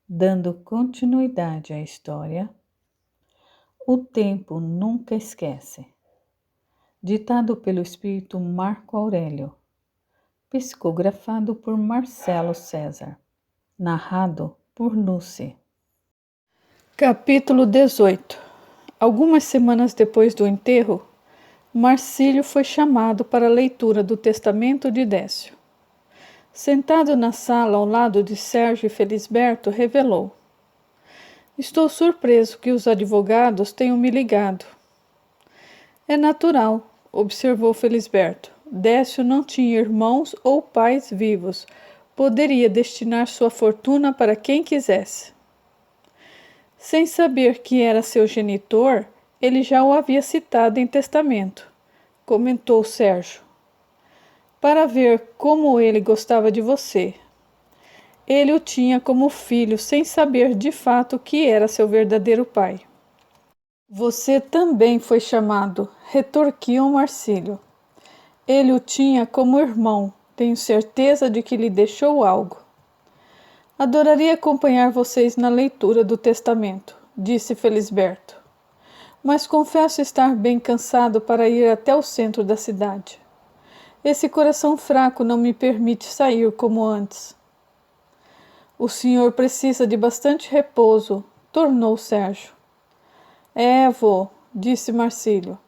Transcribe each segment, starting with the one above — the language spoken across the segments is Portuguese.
Dando continuidade à história, o tempo nunca esquece. Ditado pelo espírito Marco Aurélio, psicografado por Marcelo César, narrado por Lucy. Capítulo 18. Algumas semanas depois do enterro, Marcílio foi chamado para a leitura do testamento de Décio. Sentado na sala ao lado de Sérgio e Felisberto, revelou: "Estou surpreso que os advogados tenham me ligado." "É natural", observou Felisberto. "Décio não tinha irmãos ou pais vivos. Poderia destinar sua fortuna para quem quisesse." Sem saber que era seu genitor, ele já o havia citado em testamento, comentou Sérgio, "para ver como ele gostava de você." Ele o tinha como filho sem saber de fato que era seu verdadeiro pai. "Você também foi chamado", retorquiu Marcílio. "Ele o tinha como irmão. Tenho certeza de que lhe deixou algo." "Adoraria acompanhar vocês na leitura do testamento", disse Felisberto. "Mas confesso estar bem cansado para ir até o centro da cidade. Esse coração fraco não me permite sair como antes." "O senhor precisa de bastante repouso", tornou Sérgio. "É, vô", disse Marcílio.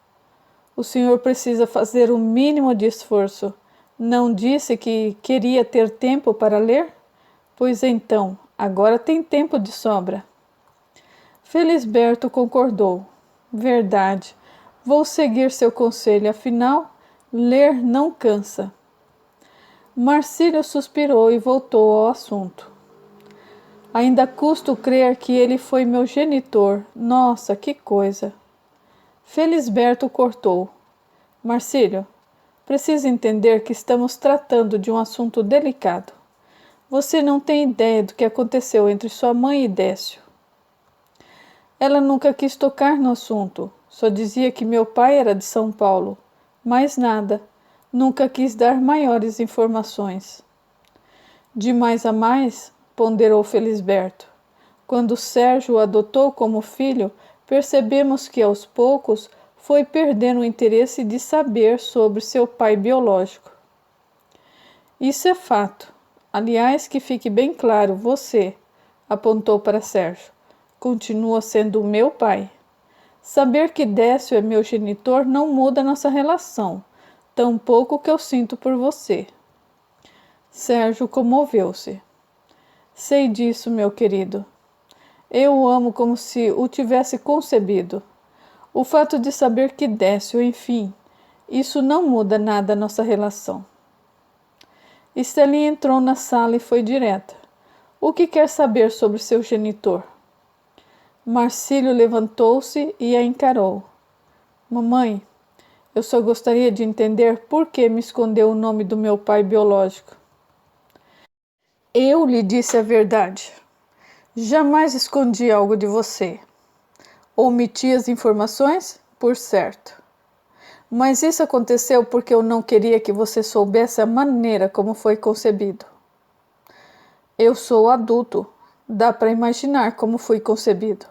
"O senhor precisa fazer o mínimo de esforço. Não disse que queria ter tempo para ler? Pois então, agora tem tempo de sobra." Felisberto concordou. "Verdade. Vou seguir seu conselho, afinal, ler não cansa." Marcílio suspirou e voltou ao assunto. "Ainda custo crer que ele foi meu genitor. Nossa, que coisa!" Felisberto cortou. "Marcílio, precisa entender que estamos tratando de um assunto delicado. Você não tem ideia do que aconteceu entre sua mãe e Décio." "Ela nunca quis tocar no assunto. Só dizia que meu pai era de São Paulo. Mais nada. Nunca quis dar maiores informações." "De mais a mais", ponderou Felisberto. "Quando Sérgio o adotou como filho, percebemos que aos poucos foi perdendo o interesse de saber sobre seu pai biológico." "Isso é fato. Aliás, que fique bem claro, você", apontou para Sérgio, "continua sendo o meu pai. Saber que Décio é meu genitor não muda nossa relação, tampouco o que eu sinto por você." Sérgio comoveu-se. "Sei disso, meu querido. Eu o amo como se o tivesse concebido. O fato de saber que Décio, enfim, isso não muda nada a nossa relação." Estelinha entrou na sala e foi direta. "O que quer saber sobre seu genitor?" Marcílio levantou-se e a encarou. "Mamãe, eu só gostaria de entender por que me escondeu o nome do meu pai biológico." "Eu lhe disse a verdade. Jamais escondi algo de você. Omiti as informações? Por certo. Mas isso aconteceu porque eu não queria que você soubesse a maneira como foi concebido." "Eu sou adulto. Dá para imaginar como fui concebido."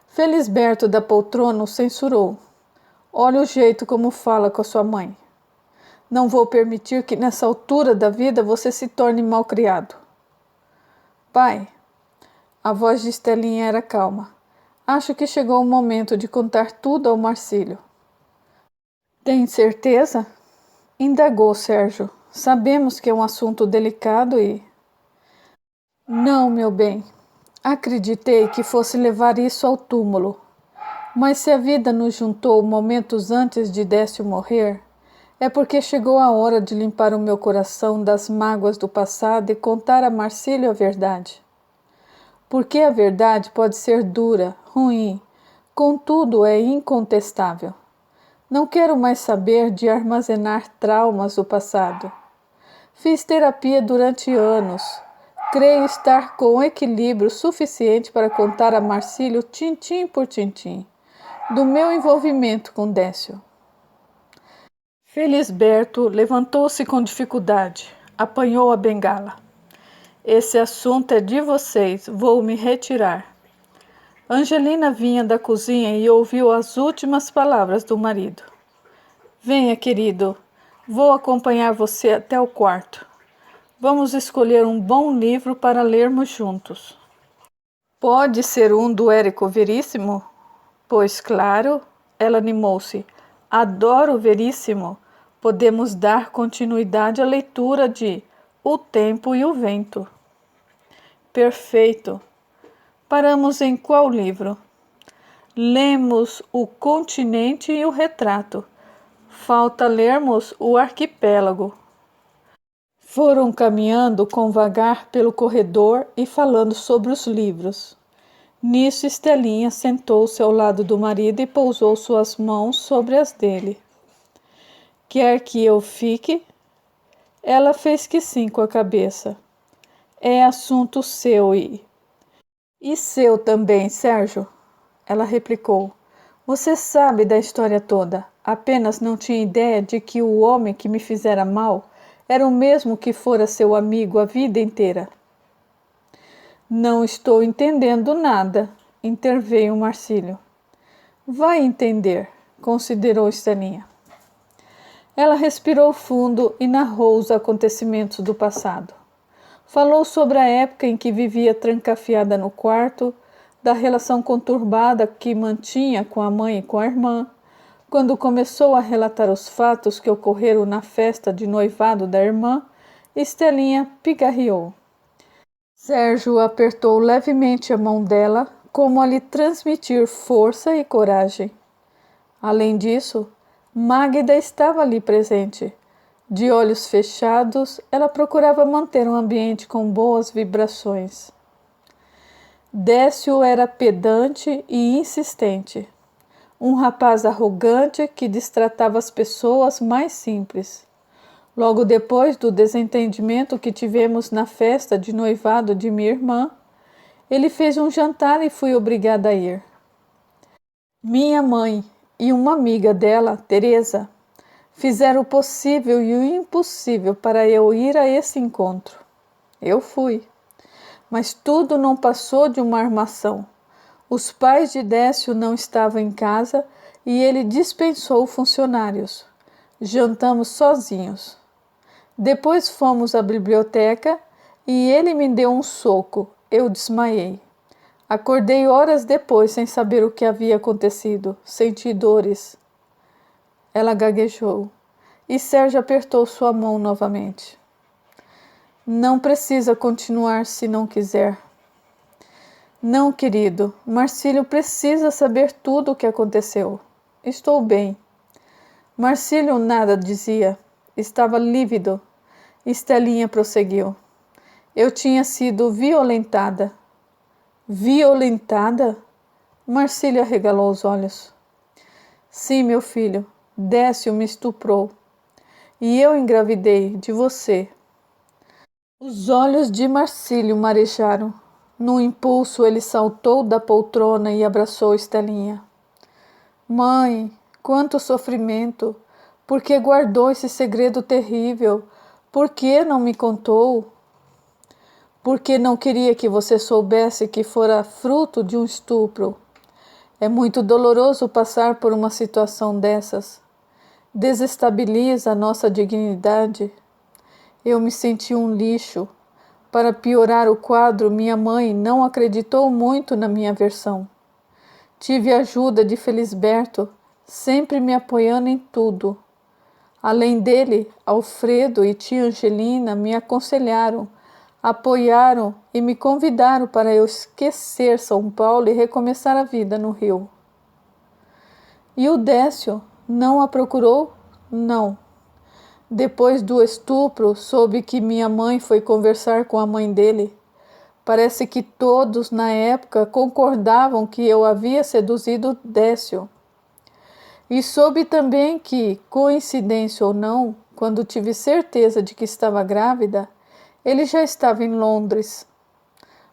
Felisberto da poltrona o censurou. "Olha o jeito como fala com a sua mãe. Não vou permitir que nessa altura da vida você se torne malcriado." "Pai", a voz de Estelinha era calma, "acho que chegou o momento de contar tudo ao Marcílio." "Tem certeza?" indagou Sérgio. "Sabemos que é um assunto delicado e..." "Não, meu bem. Acreditei que fosse levar isso ao túmulo. Mas se a vida nos juntou momentos antes de Décio morrer, é porque chegou a hora de limpar o meu coração das mágoas do passado e contar a Marcílio a verdade. Porque a verdade pode ser dura, ruim, contudo é incontestável. Não quero mais saber de armazenar traumas do passado. Fiz terapia durante anos. Creio estar com equilíbrio suficiente para contar a Marcílio tintim por tintim do meu envolvimento com Décio." Felisberto levantou-se com dificuldade, apanhou a bengala. Esse assunto é de vocês, vou me retirar. Angelina vinha da cozinha e ouviu as últimas palavras do marido. Venha, querido, vou acompanhar você até o quarto. Vamos escolher um bom livro para lermos juntos. Pode ser um do Érico Veríssimo? Pois claro, ela animou-se. Adoro Veríssimo. Podemos dar continuidade à leitura de O Tempo e o Vento. Perfeito. Paramos em qual livro? Lemos O Continente e o Retrato. Falta lermos O Arquipélago. Foram caminhando com vagar pelo corredor e falando sobre os livros. Nisso, Estelinha sentou-se ao lado do marido e pousou suas mãos sobre as dele. Quer que eu fique? Ela fez que sim com a cabeça. É assunto seu E seu também, Sérgio? Ela replicou. Você sabe da história toda. Apenas não tinha ideia de que o homem que me fizera mal era o mesmo que fora seu amigo a vida inteira. Não estou entendendo nada, interveio Marcílio. Vai entender, considerou Estelinha. Ela respirou fundo e narrou os acontecimentos do passado. Falou sobre a época em que vivia trancafiada no quarto, da relação conturbada que mantinha com a mãe e com a irmã. Quando começou a relatar os fatos que ocorreram na festa de noivado da irmã, Estelinha pigarreou. Sérgio apertou levemente a mão dela, como a lhe transmitir força e coragem. Além disso, Magda estava ali presente. De olhos fechados, ela procurava manter um ambiente com boas vibrações. Décio era pedante e insistente. Um rapaz arrogante que destratava as pessoas mais simples. Logo depois do desentendimento que tivemos na festa de noivado de minha irmã, ele fez um jantar e fui obrigada a ir. Minha mãe e uma amiga dela, Teresa, fizeram o possível e o impossível para eu ir a esse encontro. Eu fui, mas tudo não passou de uma armação. Os pais de Décio não estavam em casa e ele dispensou funcionários. Jantamos sozinhos. Depois fomos à biblioteca e ele me deu um soco. Eu desmaiei. Acordei horas depois sem saber o que havia acontecido. Senti dores. Ela gaguejou e Sérgio apertou sua mão novamente. Não precisa continuar se não quiser. Não, querido. Marcílio precisa saber tudo o que aconteceu. Estou bem. Marcílio nada dizia. Estava lívido. Estelinha prosseguiu. Eu tinha sido violentada. Violentada? Marcílio arregalou os olhos. Sim, meu filho. Décio me estuprou. E eu engravidei de você. Os olhos de Marcílio marejaram. No impulso, ele saltou da poltrona e abraçou Estelinha. Mãe, quanto sofrimento! Por que guardou esse segredo terrível? Por que não me contou? Porque não queria que você soubesse que fora fruto de um estupro. É muito doloroso passar por uma situação dessas. Desestabiliza a nossa dignidade. Eu me senti um lixo. Para piorar o quadro, minha mãe não acreditou muito na minha versão. Tive a ajuda de Felisberto, sempre me apoiando em tudo. Além dele, Alfredo e tia Angelina me aconselharam, apoiaram e me convidaram para eu esquecer São Paulo e recomeçar a vida no Rio. E o Décio não a procurou? Não. Depois do estupro, soube que minha mãe foi conversar com a mãe dele. Parece que todos na época concordavam que eu havia seduzido Décio. E soube também que, coincidência ou não, quando tive certeza de que estava grávida, ele já estava em Londres.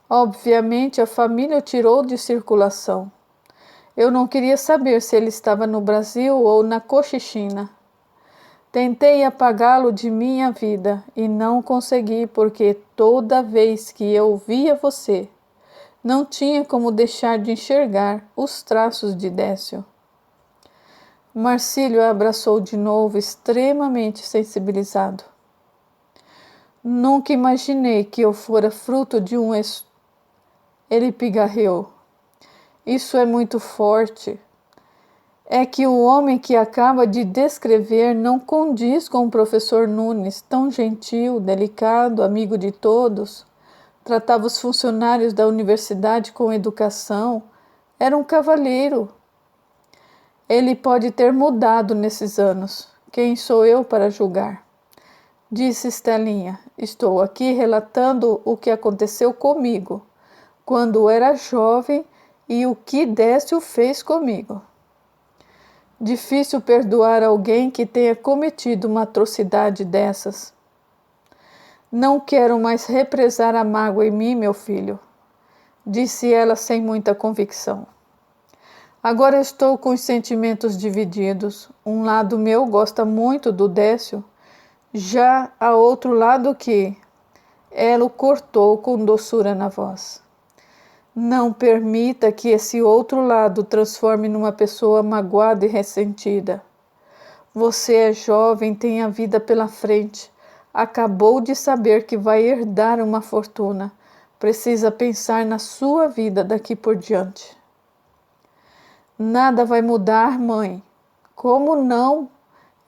Obviamente, a família o tirou de circulação. Eu não queria saber se ele estava no Brasil ou na Cochinchina. Tentei apagá-lo de minha vida e não consegui, porque toda vez que eu via você, não tinha como deixar de enxergar os traços de Décio. Marcílio a abraçou de novo, extremamente sensibilizado. Nunca imaginei que eu fora fruto de um Ele pigarreou. Isso é muito forte. É que o homem que acaba de descrever não condiz com o professor Nunes, tão gentil, delicado, amigo de todos. Tratava os funcionários da universidade com educação. Era um cavalheiro. Ele pode ter mudado nesses anos. Quem sou eu para julgar? Disse Estelinha. Estou aqui relatando o que aconteceu comigo, quando era jovem, e o que Décio fez comigo. Difícil perdoar alguém que tenha cometido uma atrocidade dessas. Não quero mais represar a mágoa em mim, meu filho, disse ela sem muita convicção. Agora estou com os sentimentos divididos. Um lado meu gosta muito do Décio, já há outro lado que... Ela o cortou com doçura na voz. Não permita que esse outro lado transforme numa pessoa magoada e ressentida. Você é jovem, tem a vida pela frente. Acabou de saber que vai herdar uma fortuna. Precisa pensar na sua vida daqui por diante. Nada vai mudar, mãe. Como não?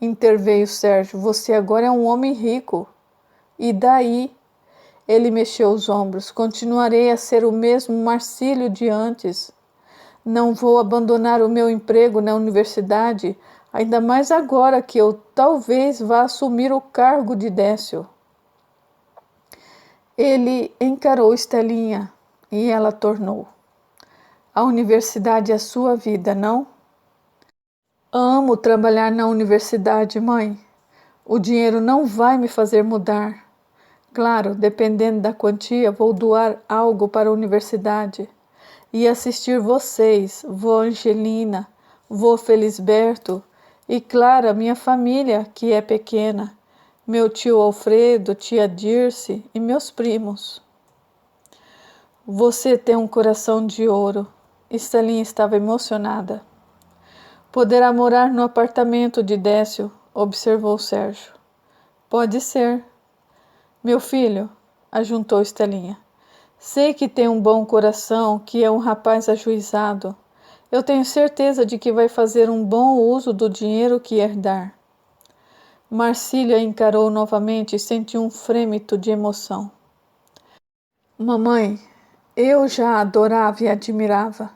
Interveio Sérgio. Você agora é um homem rico. E daí? Ele mexeu os ombros. Continuarei a ser o mesmo Marcílio de antes. Não vou abandonar o meu emprego na universidade, ainda mais agora que eu talvez vá assumir o cargo de Décio. Ele encarou Estelinha e ela tornou. A universidade é a sua vida, não? Amo trabalhar na universidade, mãe. O dinheiro não vai me fazer mudar. Claro, dependendo da quantia, vou doar algo para a universidade e assistir vocês, vó Angelina, vô Felisberto e, claro, a minha família, que é pequena, meu tio Alfredo, tia Dirce e meus primos. Você tem um coração de ouro. Estelinha estava emocionada. Poderá morar no apartamento de Décio, observou Sérgio. Pode ser. Meu filho, ajuntou Estelinha, sei que tem um bom coração, que é um rapaz ajuizado. Eu tenho certeza de que vai fazer um bom uso do dinheiro que herdar. Marcílio a encarou novamente e sentiu um frêmito de emoção. Mamãe, eu já a adorava e admirava.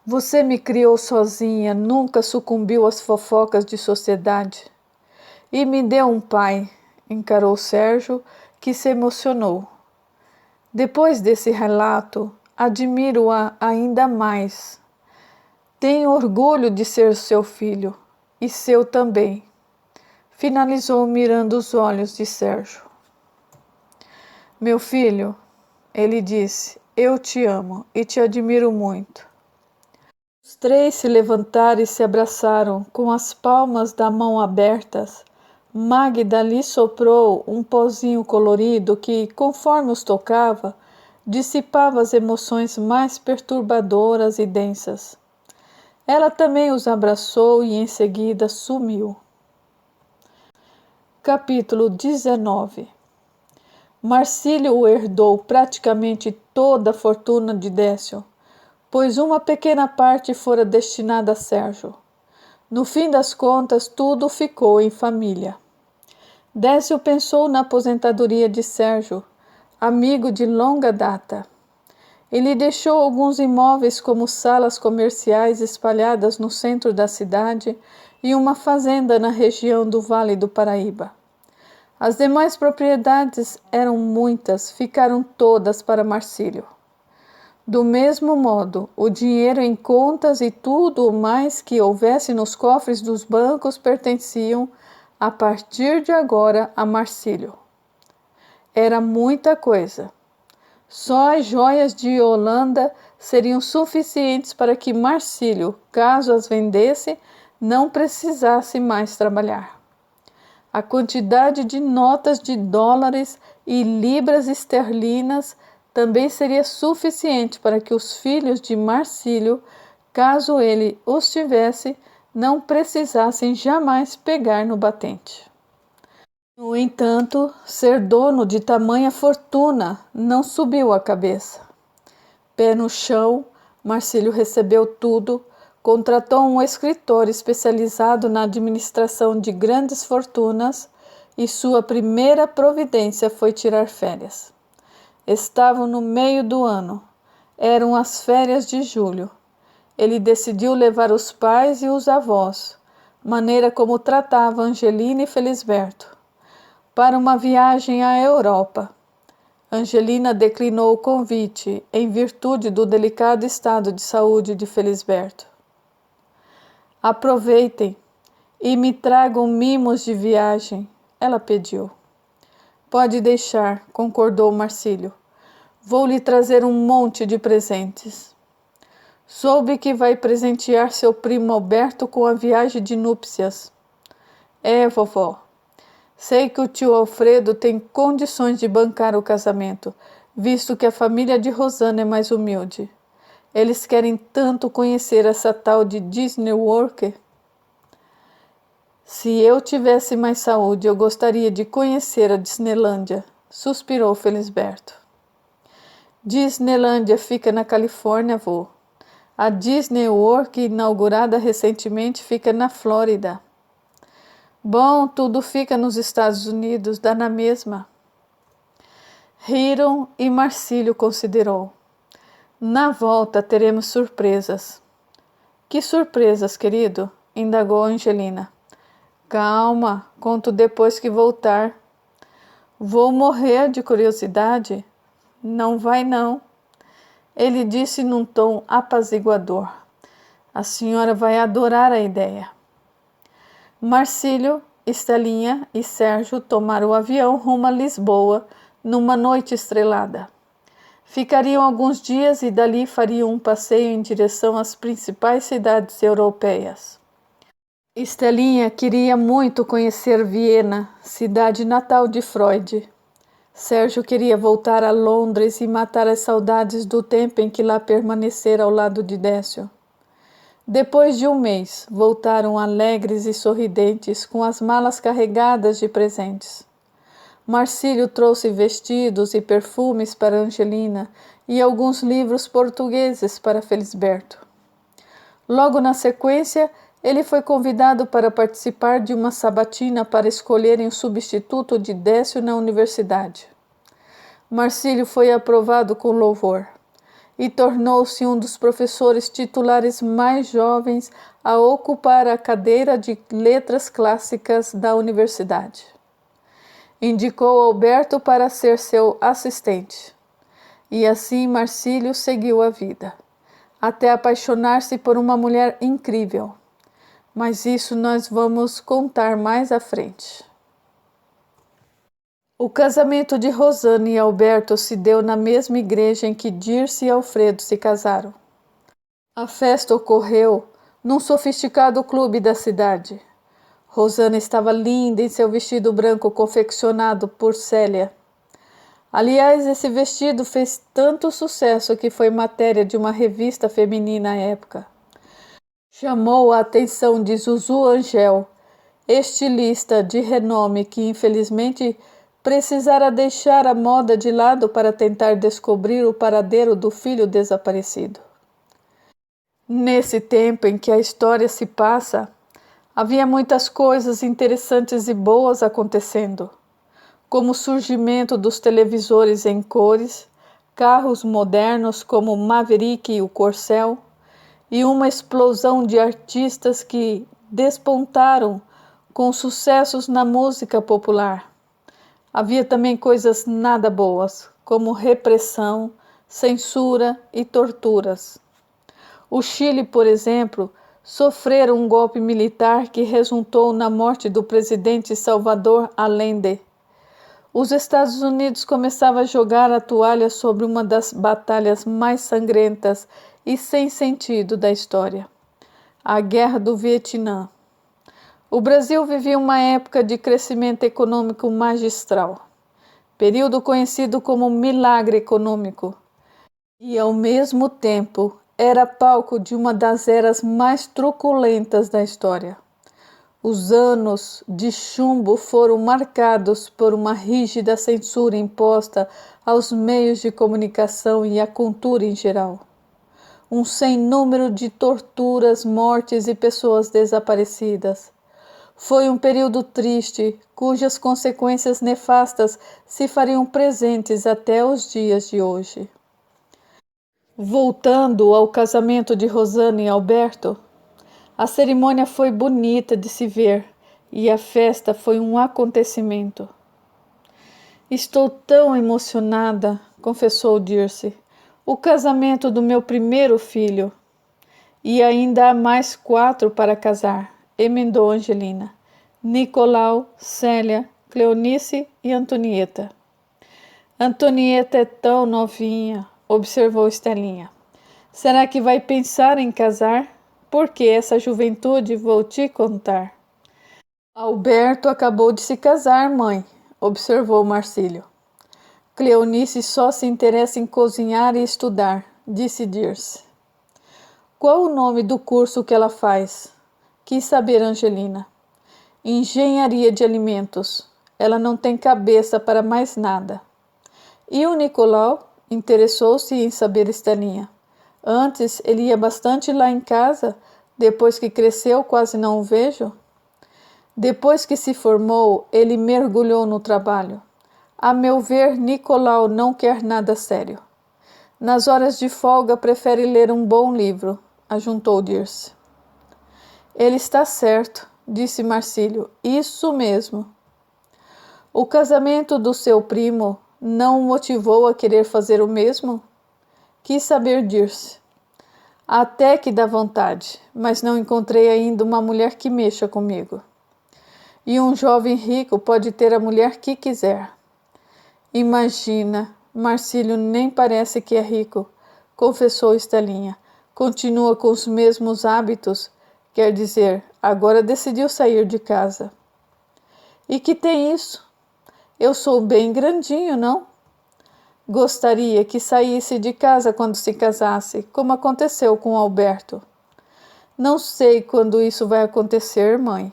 Você me criou sozinha, nunca sucumbiu às fofocas de sociedade. E me deu um pai, encarou Sérgio, que se emocionou. Depois desse relato, admiro-a ainda mais. Tenho orgulho de ser seu filho, e seu também, finalizou mirando os olhos de Sérgio. Meu filho, ele disse, eu te amo e te admiro muito. Os três se levantaram e se abraçaram, com as palmas da mão abertas. Magda lhe soprou um pozinho colorido que, conforme os tocava, dissipava as emoções mais perturbadoras e densas. Ela também os abraçou e em seguida sumiu. Capítulo 19. Marcílio herdou praticamente toda a fortuna de Décio, pois uma pequena parte fora destinada a Sérgio. No fim das contas, tudo ficou em família. Décio pensou na aposentadoria de Sérgio, amigo de longa data. Ele deixou alguns imóveis como salas comerciais espalhadas no centro da cidade e uma fazenda na região do Vale do Paraíba. As demais propriedades eram muitas, ficaram todas para Marcílio. Do mesmo modo, o dinheiro em contas e tudo o mais que houvesse nos cofres dos bancos pertenciam, a partir de agora, a Marcílio. Era muita coisa. Só as joias de Holanda seriam suficientes para que Marcílio, caso as vendesse, não precisasse mais trabalhar. A quantidade de notas de dólares e libras esterlinas também seria suficiente para que os filhos de Marcílio, caso ele os tivesse, não precisassem jamais pegar no batente. No entanto, ser dono de tamanha fortuna não subiu à cabeça. Pé no chão, Marcílio recebeu tudo, contratou um escritor especializado na administração de grandes fortunas e sua primeira providência foi tirar férias. Estavam no meio do ano. Eram as férias de julho. Ele decidiu levar os pais e os avós, maneira como tratava Angelina e Felisberto, para uma viagem à Europa. Angelina declinou o convite em virtude do delicado estado de saúde de Felisberto. Aproveitem e me tragam mimos de viagem, ela pediu. Pode deixar, concordou Marcílio. Vou lhe trazer um monte de presentes. Soube que vai presentear seu primo Alberto com a viagem de núpcias. É, vovó. Sei que o tio Alfredo tem condições de bancar o casamento, visto que a família de Rosana é mais humilde. Eles querem tanto conhecer essa tal de Disney Worker. Se eu tivesse mais saúde, eu gostaria de conhecer a Disneylândia, suspirou Felisberto. Disneylândia fica na Califórnia, vô. A Disney World, inaugurada recentemente, fica na Flórida. Bom, tudo fica nos Estados Unidos, dá na mesma. Riram e Marcílio considerou. Na volta teremos surpresas. Que surpresas, querido? Indagou Angelina. Calma, conto depois que voltar. Vou morrer de curiosidade. Não vai não. Ele disse num tom apaziguador. A senhora vai adorar a ideia. Marcílio, Estelinha e Sérgio tomaram o avião rumo a Lisboa numa noite estrelada. Ficariam alguns dias e dali fariam um passeio em direção às principais cidades europeias. Estelinha queria muito conhecer Viena, cidade natal de Freud. Sérgio queria voltar a Londres e matar as saudades do tempo em que lá permanecera ao lado de Décio. Depois de um mês, voltaram alegres e sorridentes, com as malas carregadas de presentes. Marcílio trouxe vestidos e perfumes para Angelina e alguns livros portugueses para Felisberto. Logo na sequência, ele foi convidado para participar de uma sabatina para escolherem o substituto de Décio na universidade. Marcílio foi aprovado com louvor e tornou-se um dos professores titulares mais jovens a ocupar a cadeira de letras clássicas da universidade. Indicou Alberto para ser seu assistente. E assim Marcílio seguiu a vida, até apaixonar-se por uma mulher incrível. Mas isso nós vamos contar mais à frente. O casamento de Rosana e Alberto se deu na mesma igreja em que Dirce e Alfredo se casaram. A festa ocorreu num sofisticado clube da cidade. Rosana estava linda em seu vestido branco confeccionado por Célia. Aliás, esse vestido fez tanto sucesso que foi matéria de uma revista feminina à época. Chamou a atenção de Zuzu Angel, estilista de renome que infelizmente precisara deixar a moda de lado para tentar descobrir o paradeiro do filho desaparecido. Nesse tempo em que a história se passa, havia muitas coisas interessantes e boas acontecendo, como o surgimento dos televisores em cores, carros modernos como o Maverick e o Corcel, e uma explosão de artistas que despontaram com sucessos na música popular. Havia também coisas nada boas, como repressão, censura e torturas. O Chile, por exemplo, sofrera um golpe militar que resultou na morte do presidente Salvador Allende. Os Estados Unidos começavam a jogar a toalha sobre uma das batalhas mais sangrentas e sem sentido da história, a Guerra do Vietnã. O Brasil vivia uma época de crescimento econômico magistral, período conhecido como milagre econômico, e ao mesmo tempo era palco de uma das eras mais truculentas da história. Os anos de chumbo foram marcados por uma rígida censura imposta aos meios de comunicação e à cultura em geral. Um sem número de torturas, mortes e pessoas desaparecidas. Foi um período triste, cujas consequências nefastas se fariam presentes até os dias de hoje. Voltando ao casamento de Rosana e Alberto, a cerimônia foi bonita de se ver e a festa foi um acontecimento. Estou tão emocionada, confessou Dirce. O casamento do meu primeiro filho. E ainda há mais 4 para casar, emendou Angelina. Nicolau, Célia, Cleonice e Antonieta. Antonieta é tão novinha, observou Estelinha. Será que vai pensar em casar? Porque essa juventude vou te contar. Alberto acabou de se casar, mãe, observou Marcílio. Cleonice só se interessa em cozinhar e estudar, disse Dirce. Qual o nome do curso que ela faz? Quis saber Angelina. Engenharia de alimentos. Ela não tem cabeça para mais nada. E o Nicolau? Interessou-se em saber Estelinha. Antes ele ia bastante lá em casa, depois que cresceu quase não o vejo. Depois que se formou, ele mergulhou no trabalho. A meu ver, Nicolau não quer nada sério. Nas horas de folga prefere ler um bom livro, ajuntou Dirce. Ele está certo, disse Marcílio, isso mesmo. O casamento do seu primo não o motivou a querer fazer o mesmo? Quis saber Dirce. Até que dá vontade, mas não encontrei ainda uma mulher que mexa comigo. E um jovem rico pode ter a mulher que quiser. Imagina, Marcílio nem parece que é rico, confessou Estelinha. Continua com os mesmos hábitos, quer dizer, agora decidiu sair de casa. E que tem isso? Eu sou bem grandinho, não? Gostaria que saísse de casa quando se casasse, como aconteceu com Alberto. Não sei quando isso vai acontecer, mãe.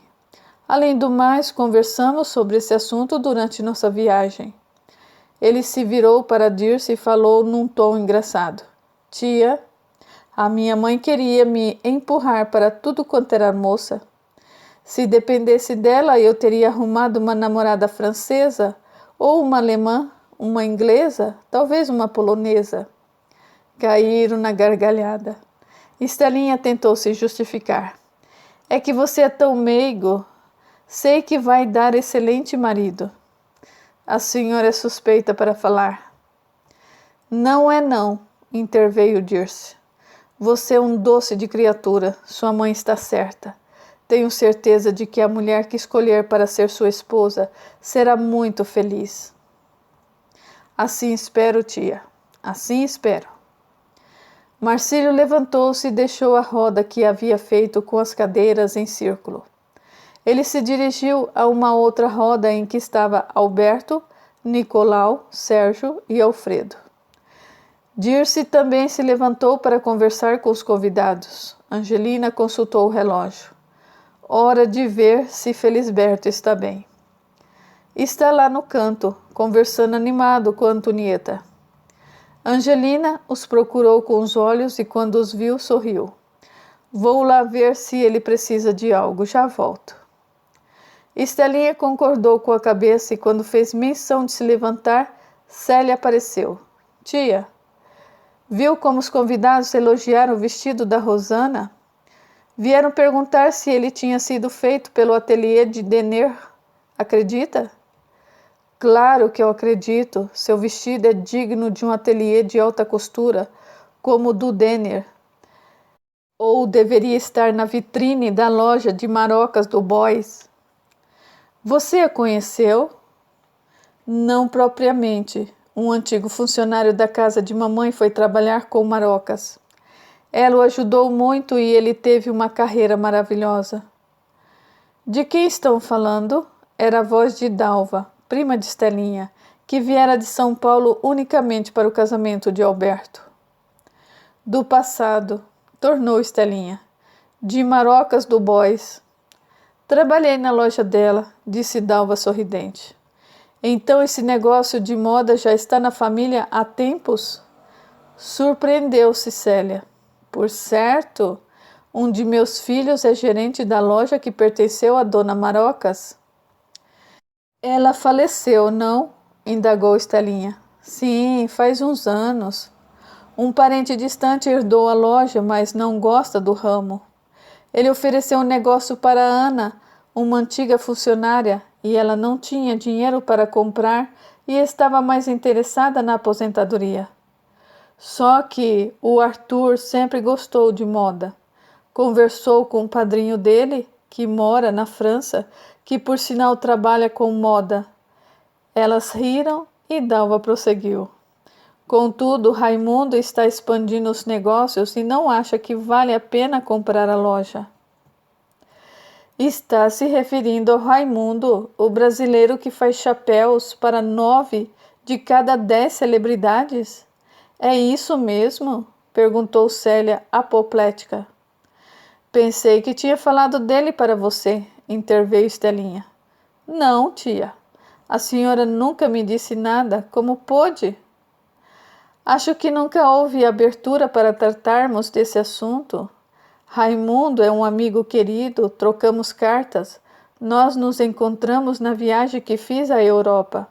Além do mais, conversamos sobre esse assunto durante nossa viagem. Ele se virou para Dirce e falou num tom engraçado. Tia, a minha mãe queria me empurrar para tudo quanto era moça. Se dependesse dela, eu teria arrumado uma namorada francesa, ou uma alemã, uma inglesa, talvez uma polonesa. Caíram na gargalhada. Estelinha tentou se justificar. É que você é tão meigo. Sei que vai dar excelente marido. A senhora é suspeita para falar. Não é não, interveio Dirce. Você é um doce de criatura, sua mãe está certa. Tenho certeza de que a mulher que escolher para ser sua esposa será muito feliz. Assim espero, tia. Assim espero. Marcílio levantou-se e deixou a roda que havia feito com as cadeiras em círculo. Ele se dirigiu a uma outra roda em que estava Alberto, Nicolau, Sérgio e Alfredo. Dirce também se levantou para conversar com os convidados. Angelina consultou o relógio. Hora de ver se Felisberto está bem. Está lá no canto, conversando animado com Antonieta. Angelina os procurou com os olhos e quando os viu, sorriu. Vou lá ver se ele precisa de algo, já volto. Estelinha concordou com a cabeça e quando fez menção de se levantar, Célia apareceu. Tia, viu como os convidados elogiaram o vestido da Rosana? Vieram perguntar se ele tinha sido feito pelo ateliê de Denner. Acredita? Claro que eu acredito. Seu vestido é digno de um ateliê de alta costura, como o do Denner. Ou deveria estar na vitrine da loja de marocas do Boys. Você a conheceu? Não propriamente. Um antigo funcionário da casa de mamãe foi trabalhar com marocas. Ela o ajudou muito e ele teve uma carreira maravilhosa. De quem estão falando? Era a voz de Dalva, prima de Estelinha, que viera de São Paulo unicamente para o casamento de Alberto. Do passado, tornou Estelinha. De Marocas do Bois. Trabalhei na loja dela, disse Dalva sorridente. Então esse negócio de moda já está na família há tempos? Surpreendeu-se Célia. Por certo, um de meus filhos é gerente da loja que pertenceu à dona Marocas. Ela faleceu, não? Indagou Estelinha. Sim, faz uns anos. Um parente distante herdou a loja, mas não gosta do ramo. Ele ofereceu um negócio para Ana, uma antiga funcionária, e ela não tinha dinheiro para comprar e estava mais interessada na aposentadoria. Só que o Arthur sempre gostou de moda. Conversou com o padrinho dele, que mora na França, que por sinal trabalha com moda. Elas riram e Dalva prosseguiu. Contudo, Raimundo está expandindo os negócios e não acha que vale a pena comprar a loja. Está se referindo ao Raimundo, o brasileiro que faz chapéus para 9 de cada 10 celebridades? É isso mesmo? Perguntou Célia, apoplética. Pensei que tinha falado dele para você, interveio Estelinha. Não, tia. A senhora nunca me disse nada. Como pôde? Acho que nunca houve abertura para tratarmos desse assunto. Raimundo é um amigo querido, trocamos cartas. Nós nos encontramos na viagem que fiz à Europa.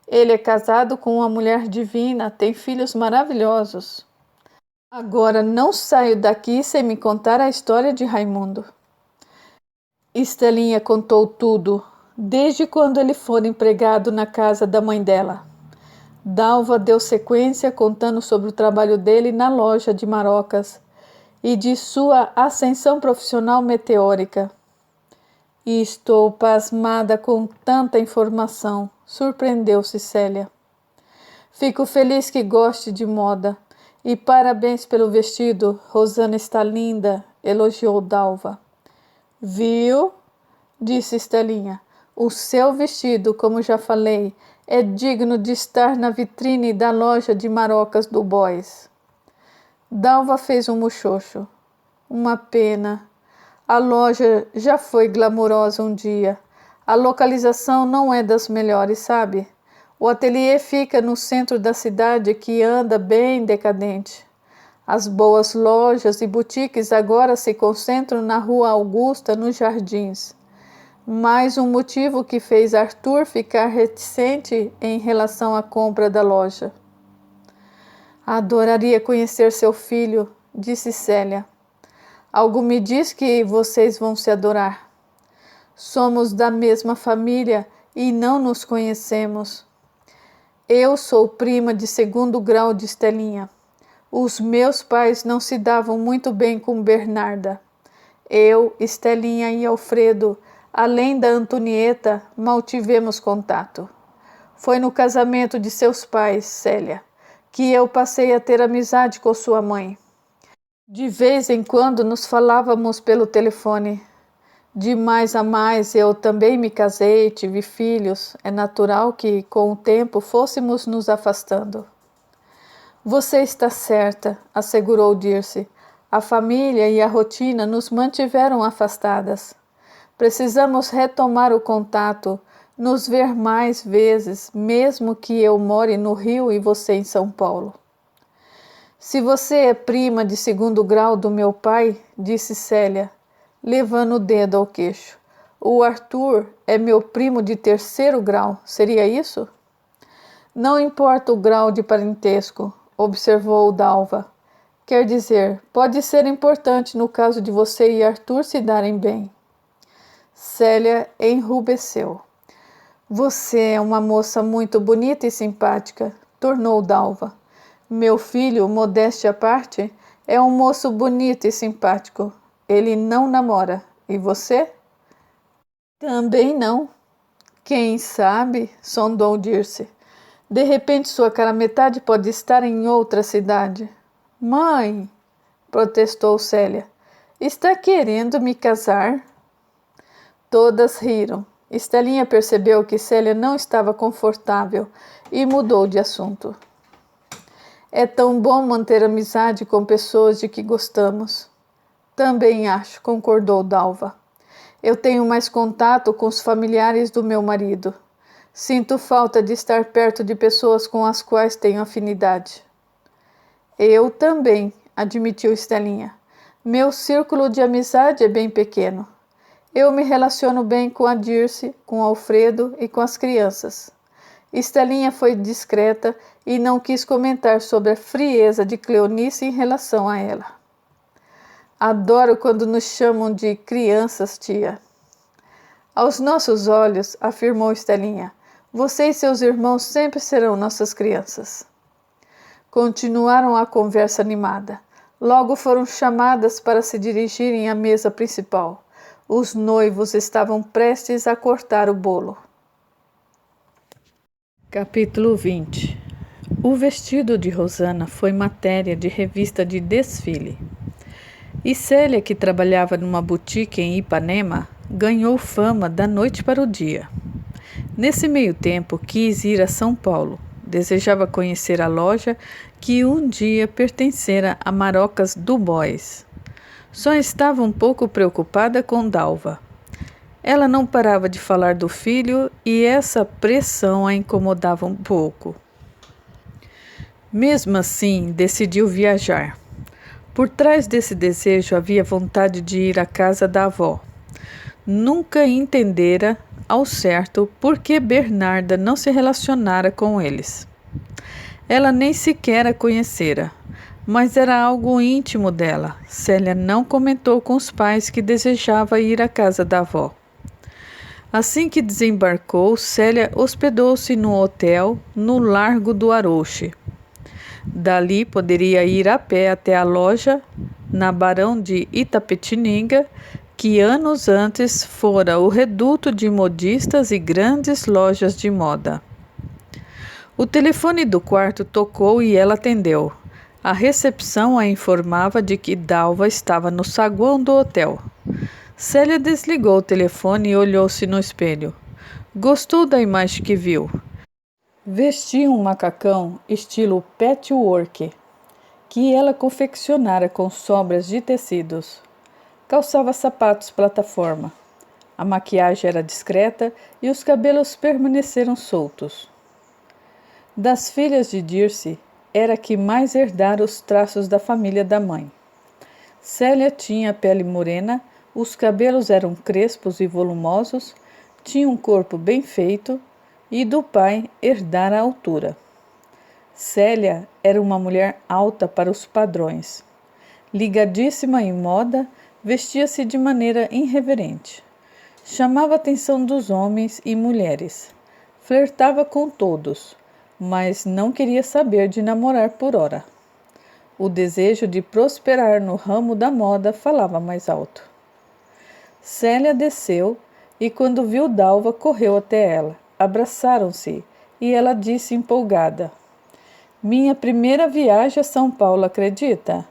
Ele é casado com uma mulher divina, tem filhos maravilhosos. Agora não saio daqui sem me contar a história de Raimundo. Estelinha contou tudo, desde quando ele foi empregado na casa da mãe dela. Dalva deu sequência contando sobre o trabalho dele na loja de Marocas e de sua ascensão profissional meteórica. E estou pasmada com tanta informação, surpreendeu-se Célia. Fico feliz que goste de moda e parabéns pelo vestido, Rosana está linda, elogiou Dalva. Viu? Disse Estelinha. O seu vestido, como já falei, é digno de estar na vitrine da loja de Marocas do Bois. Dalva fez um muxoxo. Uma pena. A loja já foi glamurosa um dia. A localização não é das melhores, sabe? O ateliê fica no centro da cidade que anda bem decadente. As boas lojas e boutiques agora se concentram na Rua Augusta, nos Jardins. Mais um motivo que fez Arthur ficar reticente em relação à compra da loja. Adoraria conhecer seu filho, disse Célia. Algo me diz que vocês vão se adorar. Somos da mesma família e não nos conhecemos. Eu sou prima de segundo grau de Estelinha. Os meus pais não se davam muito bem com Bernarda. Eu, Estelinha e Alfredo, além da Antonieta, mal tivemos contato. Foi no casamento de seus pais, Célia, que eu passei a ter amizade com sua mãe. De vez em quando nos falávamos pelo telefone. De mais a mais eu também me casei, tive filhos. É natural que, com o tempo, fôssemos nos afastando. Você está certa, assegurou Dirce. A família e a rotina nos mantiveram afastadas. Precisamos retomar o contato, nos ver mais vezes, mesmo que eu more no Rio e você em São Paulo. Se você é prima de segundo grau do meu pai, disse Célia, levando o dedo ao queixo. O Arthur é meu primo de terceiro grau, seria isso? Não importa o grau de parentesco, observou Dalva. Quer dizer, pode ser importante no caso de você e Arthur se darem bem. Célia enrubesceu. Você é uma moça muito bonita e simpática, tornou Dalva. Meu filho, modéstia à parte, é um moço bonito e simpático. Ele não namora. E você? Também não. Quem sabe, sondou Dirce. De repente sua cara metade pode estar em outra cidade. Mãe, protestou Célia, está querendo me casar? Todas riram. Estelinha percebeu que Célia não estava confortável e mudou de assunto. É tão bom manter amizade com pessoas de que gostamos. Também acho, concordou Dalva. Eu tenho mais contato com os familiares do meu marido. Sinto falta de estar perto de pessoas com as quais tenho afinidade. Eu também, admitiu Estelinha. Meu círculo de amizade é bem pequeno. Eu me relaciono bem com a Dirce, com o Alfredo e com as crianças. Estelinha foi discreta e não quis comentar sobre a frieza de Cleonice em relação a ela. Adoro quando nos chamam de crianças, tia. Aos nossos olhos, afirmou Estelinha, você e seus irmãos sempre serão nossas crianças. Continuaram a conversa animada. Logo foram chamadas para se dirigirem à mesa principal. Os noivos estavam prestes a cortar o bolo. Capítulo 20. O vestido de Rosana foi matéria de revista de desfile. E Célia, que trabalhava numa boutique em Ipanema, ganhou fama da noite para o dia. Nesse meio tempo, quis ir a São Paulo. Desejava conhecer a loja que um dia pertencera a Marocas Dubois. Só estava um pouco preocupada com Dalva. Ela não parava de falar do filho e essa pressão a incomodava um pouco. Mesmo assim, decidiu viajar. Por trás desse desejo havia vontade de ir à casa da avó. Nunca entendera ao certo por que Bernarda não se relacionara com eles. Ela nem sequer a conhecera, mas era algo íntimo dela. Célia não comentou com os pais que desejava ir à casa da avó. Assim que desembarcou, Célia hospedou-se no hotel no Largo do Arouche. Dali poderia ir a pé até a loja na Barão de Itapetininga, que anos antes fora o reduto de modistas e grandes lojas de moda. O telefone do quarto tocou e ela atendeu. A recepção a informava de que Dalva estava no saguão do hotel. Célia desligou o telefone e olhou-se no espelho. Gostou da imagem que viu. Vestia um macacão estilo patchwork, que ela confeccionara com sobras de tecidos. Calçava sapatos plataforma. A maquiagem era discreta e os cabelos permaneceram soltos. Das filhas de Dirce, era a que mais herdara os traços da família da mãe. Célia tinha a pele morena, os cabelos eram crespos e volumosos, tinha um corpo bem feito e do pai herdara a altura. Célia era uma mulher alta para os padrões. Ligadíssima em moda, vestia-se de maneira irreverente. Chamava a atenção dos homens e mulheres. Flertava com todos, mas não queria saber de namorar por hora. O desejo de prosperar no ramo da moda falava mais alto. Célia desceu e, quando viu Dalva, correu até ela. Abraçaram-se e ela disse empolgada: minha primeira viagem a São Paulo, acredita?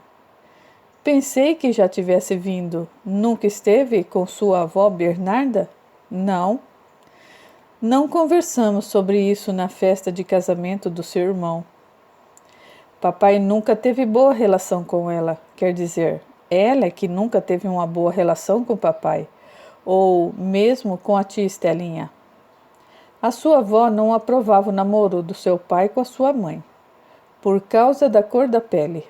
Pensei que já tivesse vindo. Nunca esteve com sua avó Bernarda? Não. Não conversamos sobre isso na festa de casamento do seu irmão. Papai nunca teve boa relação com ela. Quer dizer, ela é que nunca teve uma boa relação com o papai. Ou mesmo com a tia Estelinha. A sua avó não aprovava o namoro do seu pai com a sua mãe, por causa da cor da pele.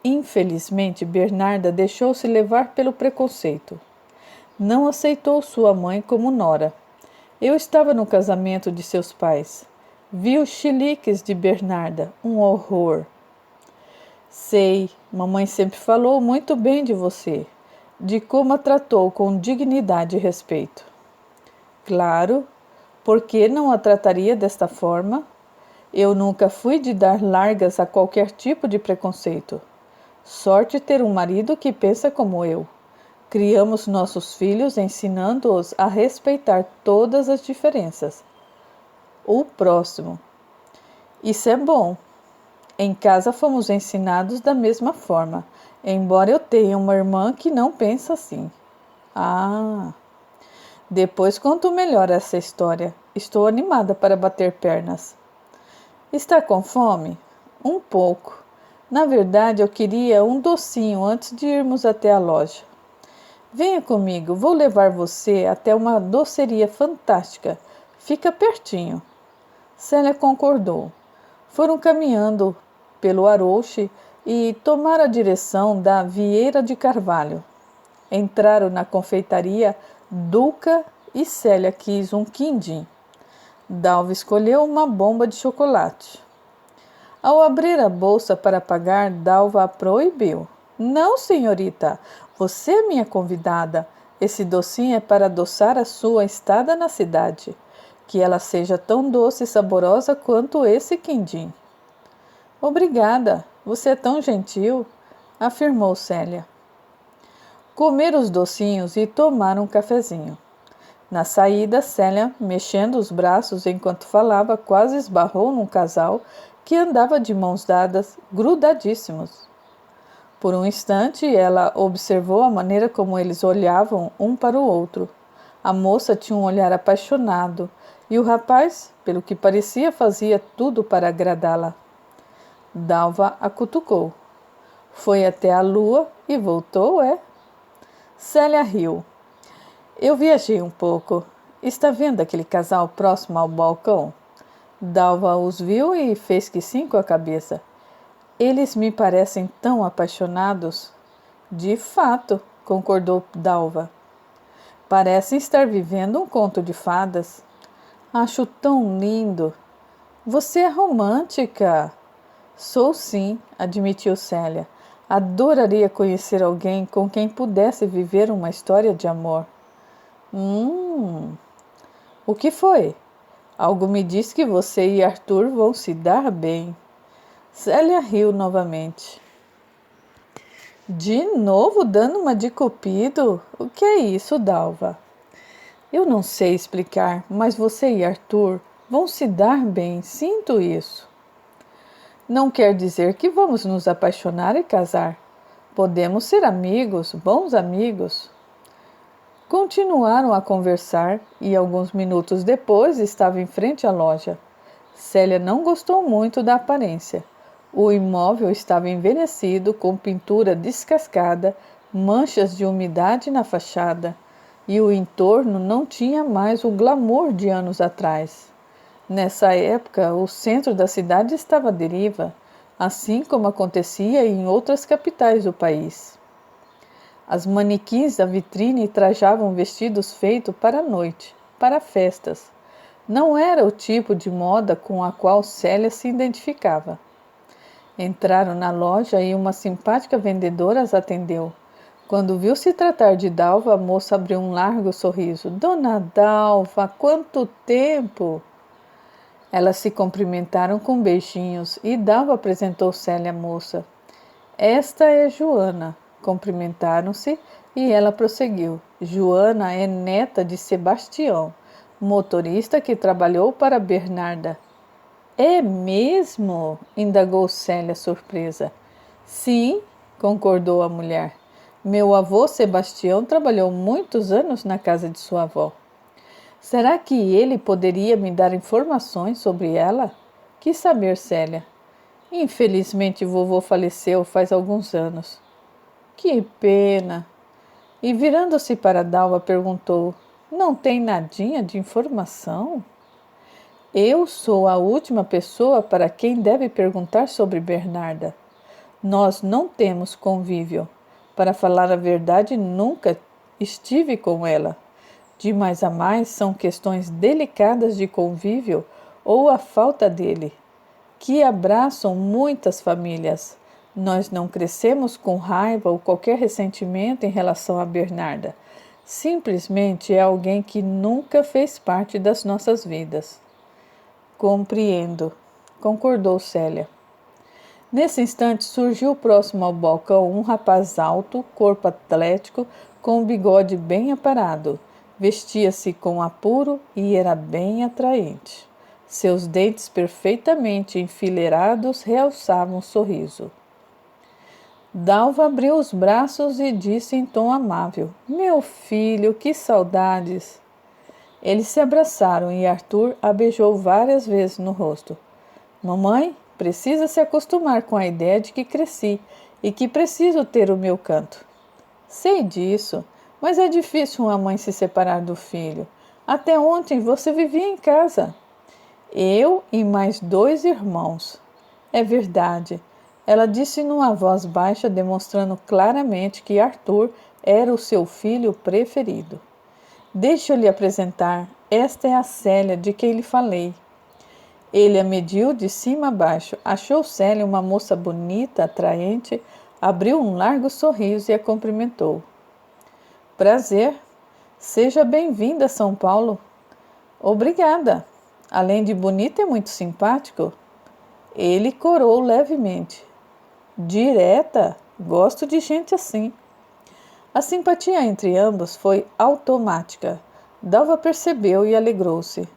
Infelizmente, Bernarda deixou-se levar pelo preconceito. Não aceitou sua mãe como nora. Eu estava no casamento de seus pais. Vi os chiliques de Bernarda, um horror. Sei, mamãe sempre falou muito bem de você, de como a tratou com dignidade e respeito. Claro, por que não a trataria desta forma? Eu nunca fui de dar largas a qualquer tipo de preconceito. Sorte ter um marido que pensa como eu. Criamos nossos filhos ensinando-os a respeitar todas as diferenças. O próximo. Isso é bom. Em casa fomos ensinados da mesma forma, embora eu tenha uma irmã que não pensa assim. Ah! Depois conto melhor essa história. Estou animada para bater pernas. Está com fome? Um pouco. Na verdade, eu queria um docinho antes de irmos até a loja. Venha comigo, vou levar você até uma doceria fantástica. Fica pertinho. Célia concordou. Foram caminhando pelo Arouche e tomaram a direção da Vieira de Carvalho. Entraram na confeitaria Duca e Célia quis um quindim. Dalva escolheu uma bomba de chocolate. Ao abrir a bolsa para pagar, Dalva a proibiu. Não, senhorita, você é minha convidada. Esse docinho é para adoçar a sua estada na cidade. Que ela seja tão doce e saborosa quanto esse quindim. Obrigada, você é tão gentil, afirmou Célia. Comeram os docinhos e tomaram um cafezinho. Na saída, Célia, mexendo os braços enquanto falava, quase esbarrou num casal que andava de mãos dadas, grudadíssimos. Por um instante, ela observou a maneira como eles olhavam um para o outro. A moça tinha um olhar apaixonado e o rapaz, pelo que parecia, fazia tudo para agradá-la. Dalva a cutucou. Foi até a lua e voltou, é? Célia riu. Eu viajei um pouco. Está vendo aquele casal próximo ao balcão? Dalva os viu e fez que sim com a cabeça. Eles me parecem tão apaixonados. De fato, concordou Dalva. Parecem estar vivendo um conto de fadas. Acho tão lindo. Você é romântica. Sou sim, admitiu Célia. Adoraria conhecer alguém com quem pudesse viver uma história de amor. O que foi? Algo me diz que você e Arthur vão se dar bem. Célia riu novamente. De novo dando uma de cupido? O que é isso, Dalva? Eu não sei explicar, mas você e Arthur vão se dar bem, sinto isso. Não quer dizer que vamos nos apaixonar e casar. Podemos ser amigos, bons amigos. Continuaram a conversar e alguns minutos depois estava em frente à loja. Célia não gostou muito da aparência. O imóvel estava envelhecido, com pintura descascada, manchas de umidade na fachada, e o entorno não tinha mais o glamour de anos atrás. Nessa época, o centro da cidade estava à deriva, assim como acontecia em outras capitais do país. As manequins da vitrine trajavam vestidos feitos para a noite, para festas. Não era o tipo de moda com a qual Célia se identificava. Entraram na loja e uma simpática vendedora as atendeu. Quando viu se tratar de Dalva, a moça abriu um largo sorriso. Dona Dalva, quanto tempo! Elas se cumprimentaram com beijinhos e Dalva apresentou Célia à moça. Esta é Joana. Cumprimentaram-se e ela prosseguiu. Joana é neta de Sebastião, motorista que trabalhou para Bernarda. É mesmo? Indagou Célia, surpresa. Sim, concordou a mulher. Meu avô Sebastião trabalhou muitos anos na casa de sua avó. Será que ele poderia me dar informações sobre ela? Quis saber Célia. Infelizmente, vovô faleceu faz alguns anos. Que pena! E virando-se para Dalva, perguntou: Não tem nadinha de informação? Eu sou a última pessoa para quem deve perguntar sobre Bernarda. Nós não temos convívio. Para falar a verdade, nunca estive com ela. De mais a mais, são questões delicadas de convívio ou a falta dele, que abraçam muitas famílias. Nós não crescemos com raiva ou qualquer ressentimento em relação a Bernarda. Simplesmente é alguém que nunca fez parte das nossas vidas. Compreendo, concordou Célia. Nesse instante surgiu próximo ao balcão um rapaz alto, corpo atlético, com um bigode bem aparado. Vestia-se com apuro e era bem atraente. Seus dentes perfeitamente enfileirados realçavam o sorriso. Dalva abriu os braços e disse em tom amável: Meu filho, que saudades! Eles se abraçaram e Arthur a beijou várias vezes no rosto. Mamãe precisa se acostumar com a ideia de que cresci e que preciso ter o meu canto. Sei disso, mas é difícil uma mãe se separar do filho. Até ontem você vivia em casa. Eu e mais 2 irmãos. É verdade. Ela disse numa voz baixa, demonstrando claramente que Arthur era o seu filho preferido. Deixa eu lhe apresentar. Esta é a Célia de quem lhe falei. Ele a mediu de cima a baixo, achou Célia uma moça bonita, atraente, abriu um largo sorriso e a cumprimentou. Prazer. Seja bem-vinda a São Paulo. Obrigada. Além de bonito, é muito simpático. Ele corou levemente. Direta. Gosto de gente assim. A simpatia entre ambos foi automática. Dalva percebeu e alegrou-se.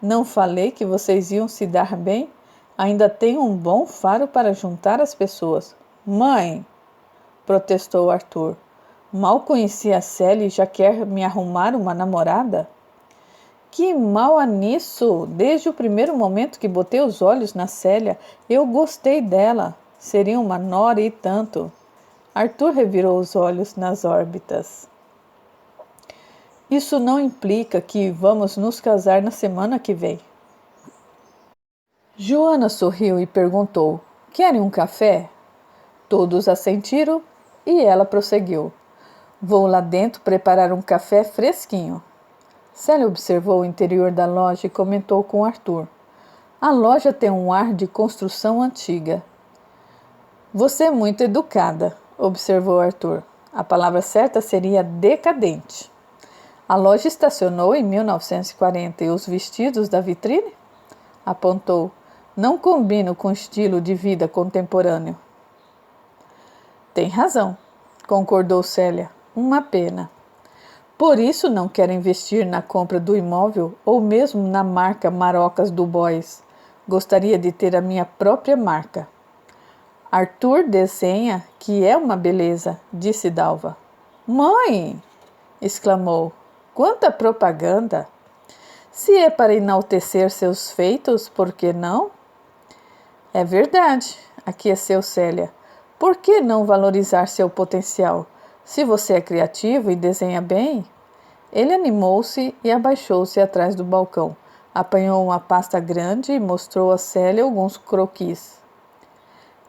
Não falei que vocês iam se dar bem? Ainda tenho um bom faro para juntar as pessoas. Mãe! Protestou Arthur. Mal conheci a Célia e já quer me arrumar uma namorada? Que mal há nisso! Desde o primeiro momento que botei os olhos na Célia, eu gostei dela. Seria uma nora e tanto. Arthur revirou os olhos nas órbitas. Isso não implica que vamos nos casar na semana que vem. Joana sorriu e perguntou: Querem um café? Todos assentiram e ela prosseguiu: Vou lá dentro preparar um café fresquinho. Célia observou o interior da loja e comentou com Arthur: A loja tem um ar de construção antiga. Você é muito educada, observou Arthur. A palavra certa seria decadente. A loja estacionou em 1940 e os vestidos da vitrine? Apontou. Não combinam com o estilo de vida contemporâneo. Tem razão, concordou Célia. Uma pena. Por isso não quero investir na compra do imóvel ou mesmo na marca Marocas do Boys. Gostaria de ter a minha própria marca. Arthur desenha que é uma beleza, disse Dalva. Mãe! Exclamou. Quanta propaganda! Se é para enaltecer seus feitos, por que não? É verdade, aqueceu Célia. Por que não valorizar seu potencial? Se você é criativo e desenha bem... Ele animou-se e abaixou-se atrás do balcão. Apanhou uma pasta grande e mostrou a Célia alguns croquis.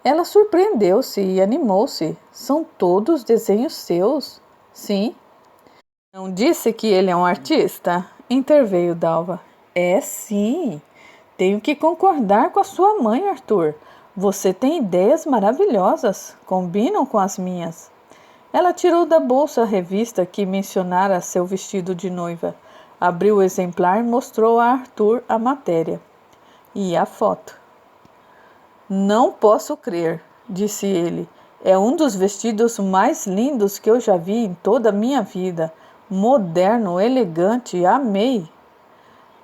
Ela surpreendeu-se e animou-se. São todos desenhos seus? Sim. Não disse que ele é um artista? Interveio Dalva. É sim. Tenho que concordar com a sua mãe, Arthur. Você tem ideias maravilhosas. Combinam com as minhas. Ela tirou da bolsa a revista que mencionara seu vestido de noiva. Abriu o exemplar e mostrou a Arthur a matéria. E a foto. Não posso crer, disse ele. É um dos vestidos mais lindos que eu já vi em toda a minha vida. Moderno, elegante, amei.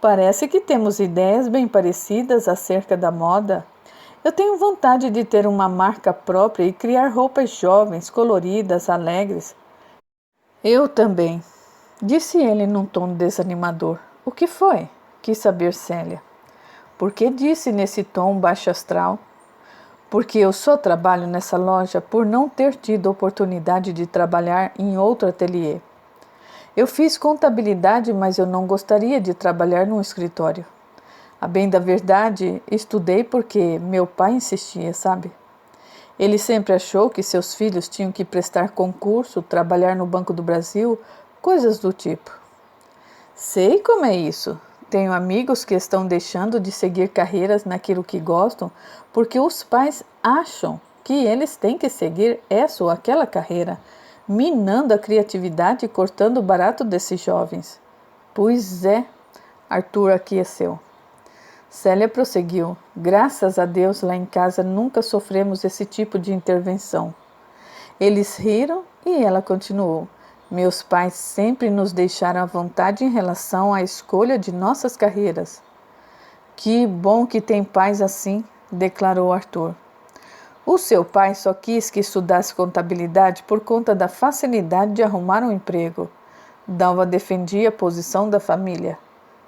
Parece que temos ideias bem parecidas acerca da moda. Eu tenho vontade de ter uma marca própria e criar roupas jovens, coloridas, alegres. Eu também, disse ele num tom desanimador. O que foi? Quis saber Célia. Por que disse nesse tom baixo astral? Porque eu só trabalho nessa loja por não ter tido oportunidade de trabalhar em outro ateliê. Eu fiz contabilidade, mas eu não gostaria de trabalhar num escritório. A bem da verdade, estudei porque meu pai insistia, sabe? Ele sempre achou que seus filhos tinham que prestar concurso, trabalhar no Banco do Brasil, coisas do tipo. Sei como é isso. Tenho amigos que estão deixando de seguir carreiras naquilo que gostam porque os pais acham que eles têm que seguir essa ou aquela carreira, minando a criatividade e cortando o barato desses jovens. Pois é, Arthur aqueceu. Célia prosseguiu. Graças a Deus, lá em casa nunca sofremos esse tipo de intervenção. Eles riram e ela continuou. Meus pais sempre nos deixaram à vontade em relação à escolha de nossas carreiras. Que bom que tem pais assim, declarou Arthur. O seu pai só quis que estudasse contabilidade por conta da facilidade de arrumar um emprego. Dalva defendia a posição da família.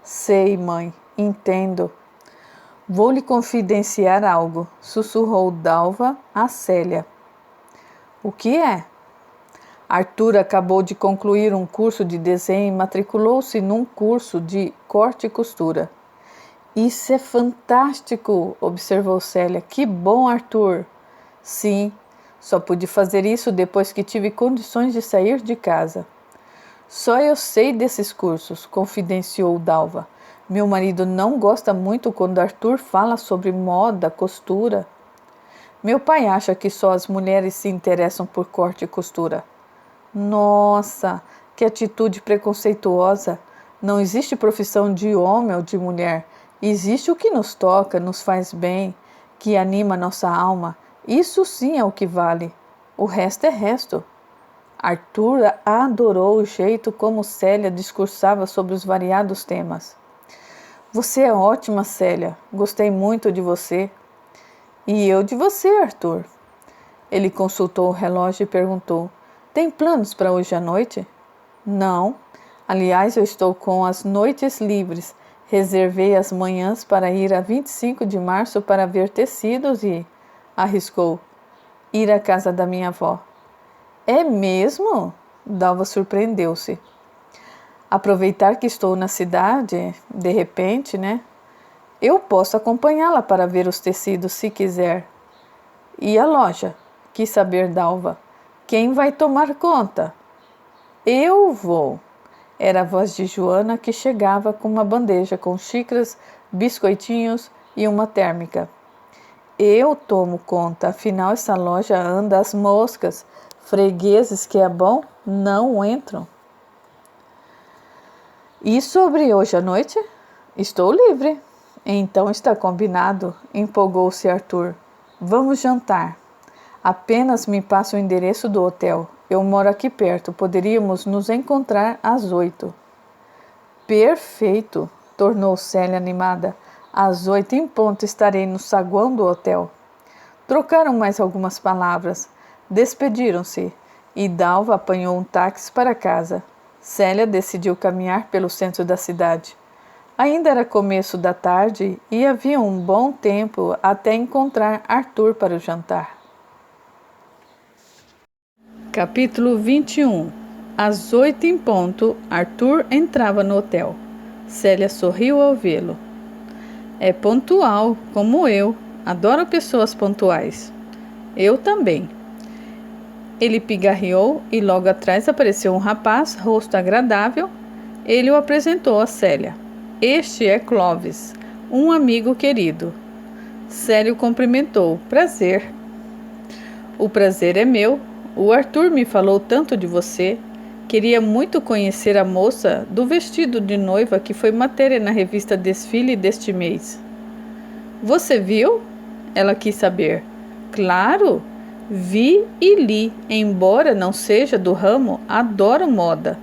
Sei, mãe, entendo. Vou lhe confidenciar algo, sussurrou Dalva a Célia. O que é? Arthur acabou de concluir um curso de desenho e matriculou-se num curso de corte e costura. Isso é fantástico, observou Célia. Que bom, Arthur. Sim, só pude fazer isso depois que tive condições de sair de casa. Só eu sei desses cursos, confidenciou Dalva. Meu marido não gosta muito quando Arthur fala sobre moda, costura. Meu pai acha que só as mulheres se interessam por corte e costura. Nossa, que atitude preconceituosa! Não existe profissão de homem ou de mulher. Existe o que nos toca, nos faz bem, que anima nossa alma. Isso sim é o que vale. O resto é resto. Arthur adorou o jeito como Célia discursava sobre os variados temas. Você é ótima, Célia. Gostei muito de você. E eu de você, Arthur. Ele consultou o relógio e perguntou: tem planos para hoje à noite? Não. Aliás, eu estou com as noites livres. Reservei as manhãs para ir a 25 de março para ver tecidos e... arriscou. Ir à casa da minha avó. É mesmo? Dalva surpreendeu-se. Aproveitar que estou na cidade, de repente, né? Eu posso acompanhá-la para ver os tecidos se quiser. E a loja? Quis saber Dalva. Quem vai tomar conta? Eu vou. Era a voz de Joana que chegava com uma bandeja com xícaras, biscoitinhos e uma térmica. Eu tomo conta, afinal essa loja anda às moscas. Fregueses que é bom não entram. E sobre hoje à noite? Estou livre. Então está combinado, empolgou-se Arthur. Vamos jantar. Apenas me passa o endereço do hotel. Eu moro aqui perto, poderíamos nos encontrar às 8. Perfeito, tornou Célia animada. Às 8 em ponto estarei no saguão do hotel. Trocaram mais algumas palavras. Despediram-se e Dalva apanhou um táxi para casa. Célia decidiu caminhar pelo centro da cidade. Ainda era começo da tarde e havia um bom tempo até encontrar Arthur para o jantar. Capítulo 21. Às 8 em ponto, Arthur entrava no hotel. Célia sorriu ao vê-lo. É pontual, como eu. Adoro pessoas pontuais. Eu também. Ele pigarreou e logo atrás apareceu um rapaz, rosto agradável. Ele o apresentou a Célia. Este é Clovis, um amigo querido. Célia o cumprimentou. Prazer. O prazer é meu. O Arthur me falou tanto de você. Queria muito conhecer a moça do vestido de noiva que foi matéria na revista Desfile deste mês. Você viu? Ela quis saber. Claro! Vi e li, embora não seja do ramo, adoro moda.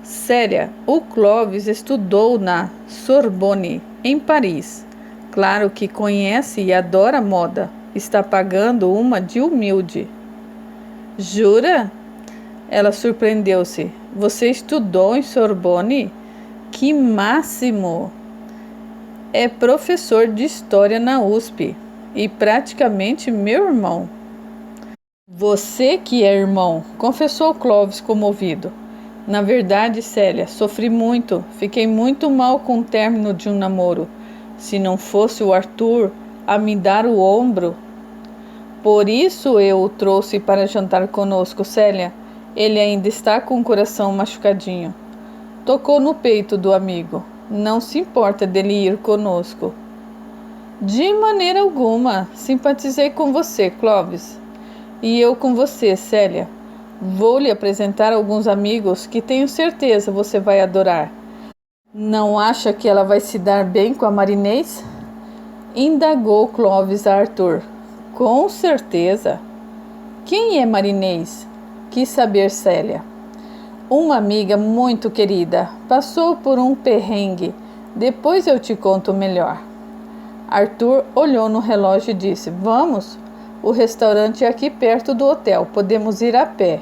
Célia, o Clovis estudou na Sorbonne, em Paris. Claro que conhece e adora moda. Está pagando uma de humilde. Jura? Ela surpreendeu-se. Você estudou em Sorbonne? Que máximo! É professor de história na USP e praticamente meu irmão. Você que é irmão, confessou Clovis comovido. Na verdade, Célia, sofri muito, fiquei muito mal com o término de um namoro. Se não fosse o Arthur a me dar o ombro. Por isso eu o trouxe para jantar conosco, Célia. Ele ainda está com o coração machucadinho. Tocou no peito do amigo. Não se importa dele ir conosco. De maneira alguma, simpatizei com você, Clovis. E eu com você, Célia. Vou lhe apresentar alguns amigos que tenho certeza você vai adorar. Não acha que ela vai se dar bem com a Marinês? Indagou Clovis a Arthur. Com certeza. Quem é Marinês? Quis saber Célia. Uma amiga muito querida. Passou por um perrengue. Depois eu te conto melhor. Arthur olhou no relógio e disse: Vamos? O restaurante é aqui perto do hotel. Podemos ir a pé.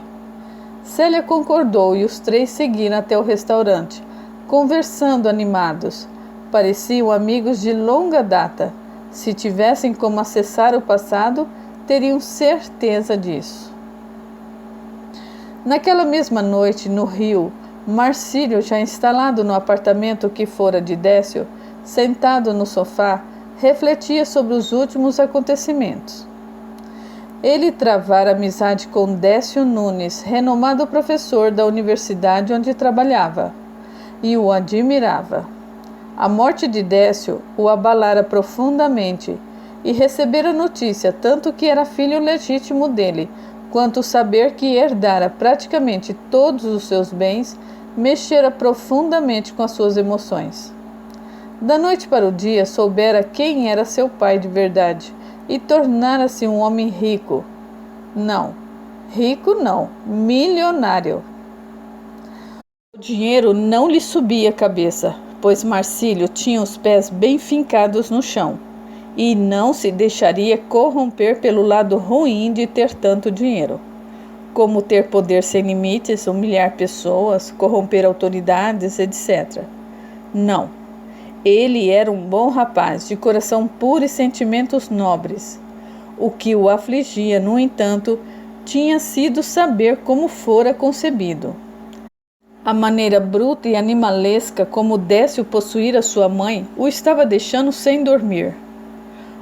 Célia concordou e os três seguiram até o restaurante, conversando animados. Pareciam amigos de longa data. Se tivessem como acessar o passado, teriam certeza disso. Naquela mesma noite, no Rio, Marcílio, já instalado no apartamento que fora de Décio, sentado no sofá, refletia sobre os últimos acontecimentos. Ele travara amizade com Décio Nunes, renomado professor da universidade onde trabalhava, e o admirava. A morte de Décio o abalara profundamente e recebera notícia tanto que era filho legítimo dele, quanto saber que herdara praticamente todos os seus bens mexera profundamente com as suas emoções. Da noite para o dia soubera quem era seu pai de verdade e tornara-se um homem rico. Não, rico não, milionário. O dinheiro não lhe subia a cabeça, pois Marcílio tinha os pés bem fincados no chão e não se deixaria corromper pelo lado ruim de ter tanto dinheiro, como ter poder sem limites, humilhar pessoas, corromper autoridades, etc. Não, ele era um bom rapaz, de coração puro e sentimentos nobres. O que o afligia, no entanto, tinha sido saber como fora concebido. A maneira bruta e animalesca como Décio possuíra sua mãe o estava deixando sem dormir.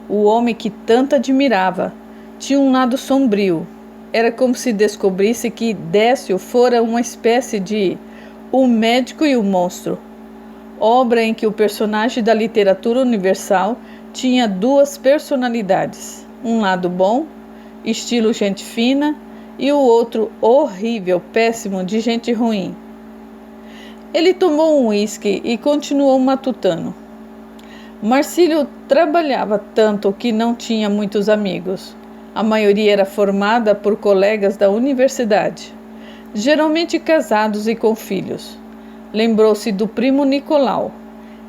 O homem que tanto admirava tinha um lado sombrio. Era como se descobrisse que Décio fora uma espécie de O Médico e o Monstro, obra em que o personagem da literatura universal tinha duas personalidades, um lado bom, estilo gente fina, e o outro horrível, péssimo, de gente ruim. Ele tomou um uísque e continuou matutando. Marcílio trabalhava tanto que não tinha muitos amigos. A maioria era formada por colegas da universidade, geralmente casados e com filhos. Lembrou-se do primo Nicolau.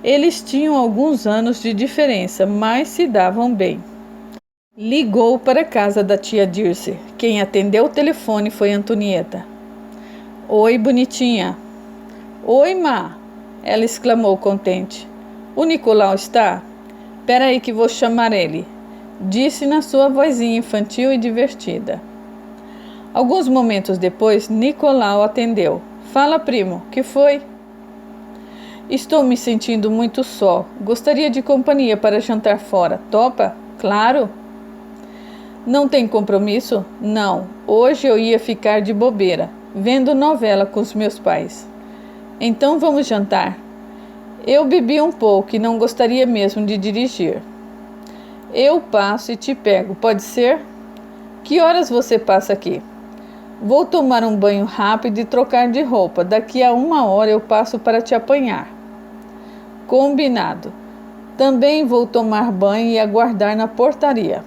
Eles tinham alguns anos de diferença, mas se davam bem. Ligou para a casa da tia Dirce. Quem atendeu o telefone foi Antonieta. Oi, bonitinha. Oi, má. Ela exclamou contente. O Nicolau está? Peraí que vou chamar ele, disse na sua vozinha infantil e divertida. Alguns momentos depois, Nicolau atendeu. Fala, primo, que foi? Estou me sentindo muito só. Gostaria de companhia para jantar fora. Topa? Claro. Não tem compromisso? Não. Hoje eu ia ficar de bobeira, vendo novela com os meus pais. Então vamos jantar. Eu bebi um pouco e não gostaria mesmo de dirigir. Eu passo e te pego, pode ser? Que horas você passa aqui? Vou tomar um banho rápido e trocar de roupa. Daqui a 1 hora eu passo para te apanhar. Combinado. Também vou tomar banho e aguardar na portaria.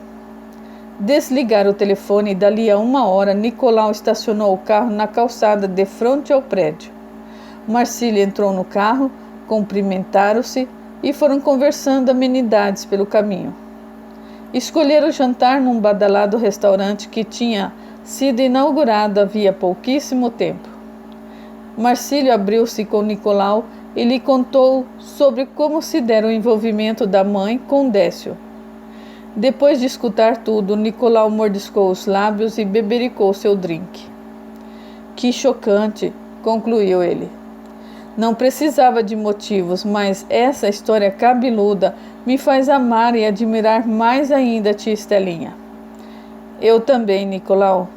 Desligaram o telefone e dali a 1 hora Nicolau estacionou o carro na calçada de frente ao prédio. Marcílio entrou no carro, cumprimentaram-se e foram conversando amenidades pelo caminho. Escolheram jantar num badalado restaurante que tinha sido inaugurado havia pouquíssimo tempo. Marcílio abriu-se com Nicolau e lhe contou sobre como se dera o envolvimento da mãe com Décio. Depois de escutar tudo, Nicolau mordiscou os lábios e bebericou seu drink. Que chocante, concluiu ele. Não precisava de motivos, mas essa história cabeluda me faz amar e admirar mais ainda a tia Estelinha. Eu também, Nicolau.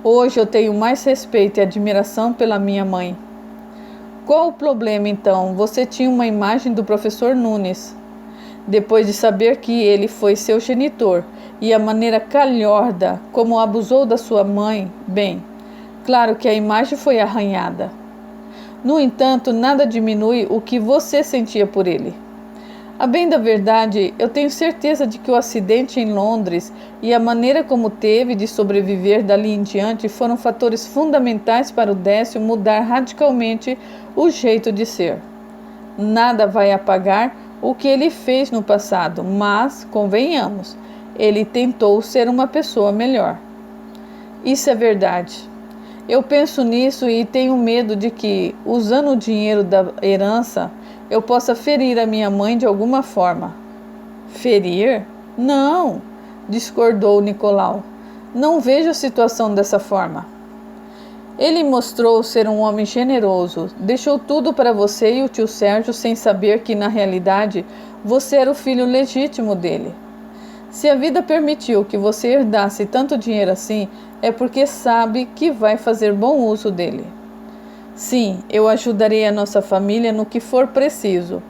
Hoje eu tenho mais respeito e admiração pela minha mãe. Qual o problema, então? Você tinha uma imagem do professor Nunes. Depois de saber que ele foi seu genitor e a maneira calhorda como abusou da sua mãe, bem, claro que a imagem foi arranhada. No entanto, nada diminui o que você sentia por ele. A bem da verdade, eu tenho certeza de que o acidente em Londres e a maneira como teve de sobreviver dali em diante foram fatores fundamentais para o Décio mudar radicalmente o jeito de ser. Nada vai apagar o que ele fez no passado, mas, convenhamos, ele tentou ser uma pessoa melhor. Isso é verdade. Eu penso nisso e tenho medo de que, usando o dinheiro da herança, eu possa ferir a minha mãe de alguma forma. Ferir? Não, discordou Nicolau. Não vejo a situação dessa forma. Ele mostrou ser um homem generoso, deixou tudo para você e o tio Sérgio sem saber que, na realidade, você era o filho legítimo dele. Se a vida permitiu que você herdasse tanto dinheiro assim, é porque sabe que vai fazer bom uso dele. Sim, eu ajudarei a nossa família no que for preciso,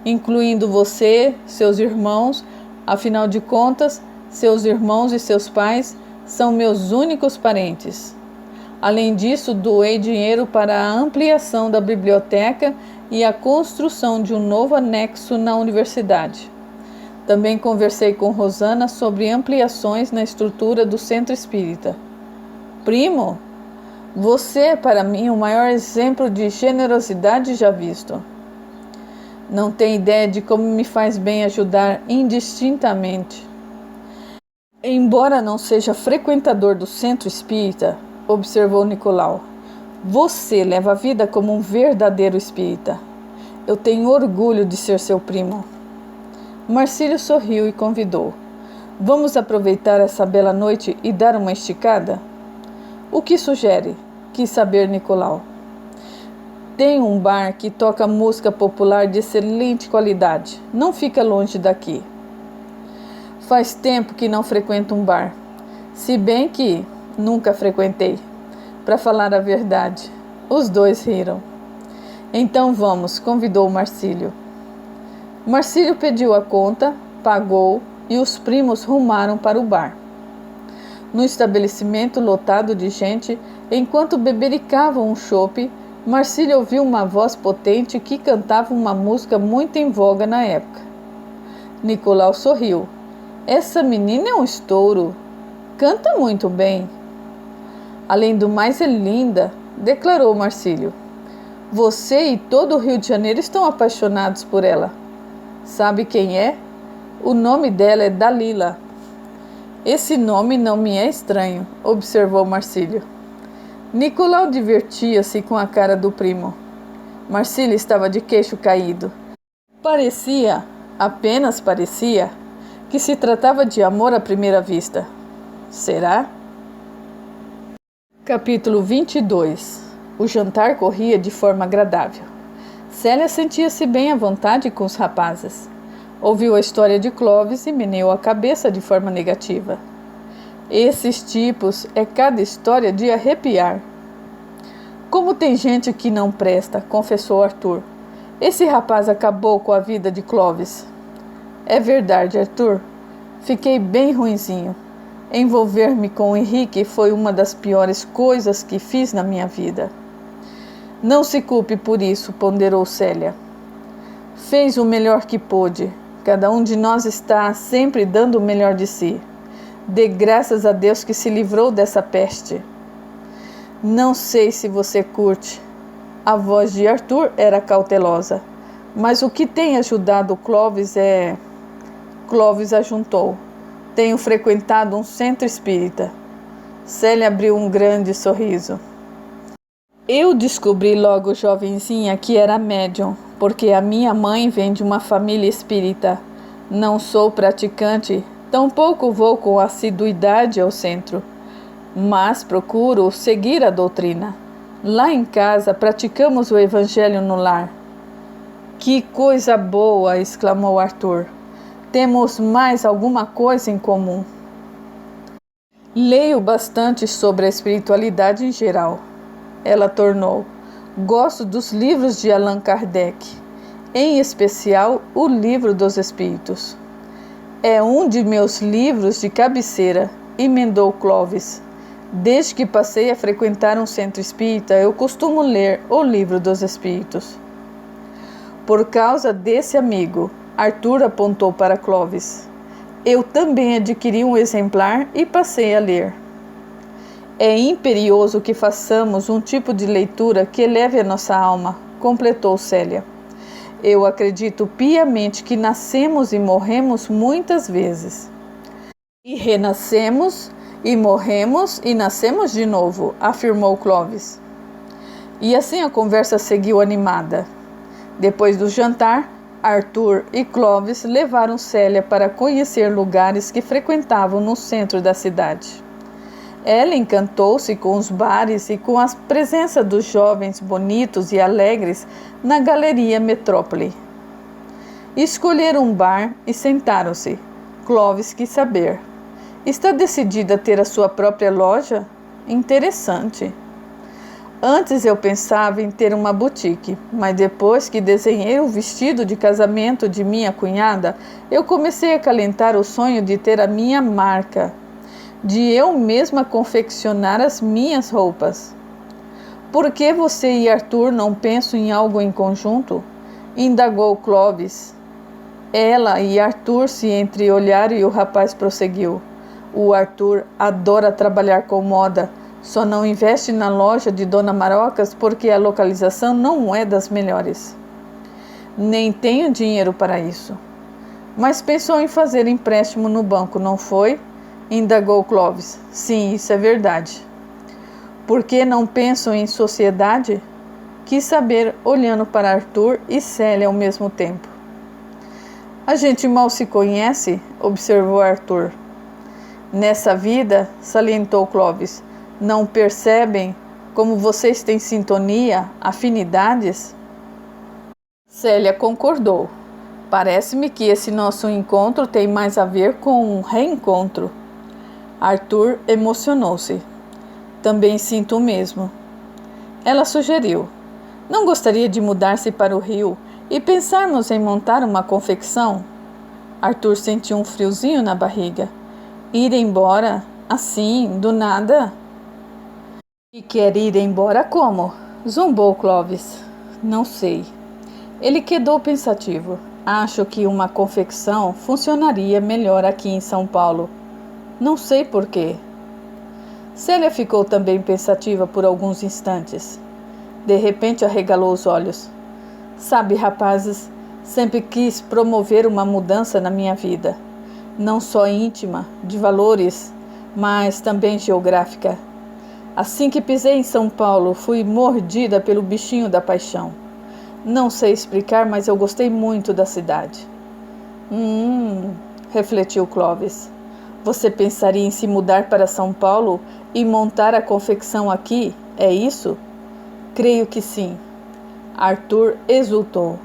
incluindo você, seus irmãos. Afinal de contas, seus irmãos e seus pais são meus únicos parentes. Além disso, doei dinheiro para a ampliação da biblioteca e a construção de um novo anexo na universidade. Também conversei com Rosana sobre ampliações na estrutura do centro espírita. Primo, você é para mim o maior exemplo de generosidade já visto. Não tem ideia de como me faz bem ajudar indistintamente. Embora não seja frequentador do centro espírita, observou Nicolau, você leva a vida como um verdadeiro espírita. Eu tenho orgulho de ser seu primo. Marcílio sorriu e convidou. Vamos aproveitar essa bela noite e dar uma esticada? O que sugere? Quis saber Nicolau. Tem um bar que toca música popular de excelente qualidade. Não fica longe daqui. Faz tempo que não frequento um bar. Se bem que nunca frequentei. Para falar a verdade. Os dois riram. Então vamos, convidou Marcílio. Marcílio pediu a conta, pagou e os primos rumaram para o bar. No estabelecimento lotado de gente, enquanto bebericavam um chope, Marcílio ouviu uma voz potente que cantava uma música muito em voga na época. Nicolau sorriu. Essa menina é um estouro. Canta muito bem. Além do mais, é linda, declarou Marcílio. Você e todo o Rio de Janeiro estão apaixonados por ela. Sabe quem é? O nome dela é Dalila. Esse nome não me é estranho, observou Marcílio. Nicolau divertia-se com a cara do primo. Marcílio estava de queixo caído. Parecia, apenas parecia, que se tratava de amor à primeira vista. Será? Capítulo 22. O jantar corria de forma agradável. Célia sentia-se bem à vontade com os rapazes. Ouviu a história de Clóvis e meneou a cabeça de forma negativa. Esses tipos é cada história de arrepiar. Como tem gente que não presta, confessou Arthur. Esse rapaz acabou com a vida de Clóvis. É verdade, Arthur. Fiquei bem ruinzinho. Envolver-me com o Henrique foi uma das piores coisas que fiz na minha vida. Não se culpe por isso, ponderou Célia. Fez o melhor que pôde. Cada um de nós está sempre dando o melhor de si. Dê graças a Deus que se livrou dessa peste. Não sei se você curte. A voz de Arthur era cautelosa. Mas o que tem ajudado o Clóvis é... Clóvis ajuntou. Tenho frequentado um centro espírita. Célia abriu um grande sorriso. Eu descobri logo, jovenzinha, que era médium, porque a minha mãe vem de uma família espírita. Não sou praticante, tampouco vou com assiduidade ao centro, mas procuro seguir a doutrina. Lá em casa praticamos o evangelho no lar. Que coisa boa! Exclamou Arthur. Temos mais alguma coisa em comum. Leio bastante sobre a espiritualidade em geral. Ela tornou. Gosto dos livros de Allan Kardec, em especial o Livro dos Espíritos. É um de meus livros de cabeceira, emendou Clóvis. Desde que passei a frequentar um centro espírita, eu costumo ler o Livro dos Espíritos. Por causa desse amigo, Arthur apontou para Clóvis. Eu também adquiri um exemplar e passei a ler. É imperioso que façamos um tipo de leitura que eleve a nossa alma, completou Célia. Eu acredito piamente que nascemos e morremos muitas vezes. E renascemos E morremos e nascemos de novo, afirmou Clovis. E assim a conversa seguiu animada. Depois do jantar, Arthur e Clovis levaram Célia para conhecer lugares que frequentavam no centro da cidade. Ela encantou-se com os bares e com a presença dos jovens bonitos e alegres na Galeria Metrópole. Escolheram um bar e sentaram-se. Clovis quis saber: está decidida a ter a sua própria loja? Interessante. Antes eu pensava em ter uma boutique, mas depois que desenhei o vestido de casamento de minha cunhada, eu comecei a acalentar o sonho de ter a minha marca, de eu mesma confeccionar as minhas roupas. Por que você e Arthur não pensam em algo em conjunto? Indagou Clovis. Ela e Arthur se entreolharam e o rapaz prosseguiu. O Arthur adora trabalhar com moda, só não investe na loja de Dona Marocas porque a localização não é das melhores. Nem tenho dinheiro para isso. Mas pensou em fazer empréstimo no banco, não foi? Indagou Clovis. Sim, isso é verdade. Por que não pensam em sociedade? Quis saber, olhando para Arthur e Célia ao mesmo tempo. A gente mal se conhece, observou Arthur. Nessa vida, salientou Clovis, não percebem como vocês têm sintonia, afinidades? Célia concordou. Parece-me que esse nosso encontro tem mais a ver com um reencontro. Arthur emocionou-se. Também sinto o mesmo. Ela sugeriu: não gostaria de mudar-se para o Rio e pensarmos em montar uma confecção? Arthur sentiu um friozinho na barriga. Ir embora, assim, do nada? E quer ir embora como? Zombou Clovis. Não sei. Ele quedou pensativo. Acho que uma confecção funcionaria melhor aqui em São Paulo. Não sei por quê. Célia ficou também pensativa por alguns instantes. De repente arregalou os olhos. Sabe, rapazes, sempre quis promover uma mudança na minha vida. Não só íntima, de valores, mas também geográfica. Assim que pisei em São Paulo, fui mordida pelo bichinho da paixão. Não sei explicar, mas eu gostei muito da cidade. Refletiu Clovis. Você pensaria em se mudar para São Paulo e montar a confecção aqui, é isso? Creio que sim. Arthur exultou.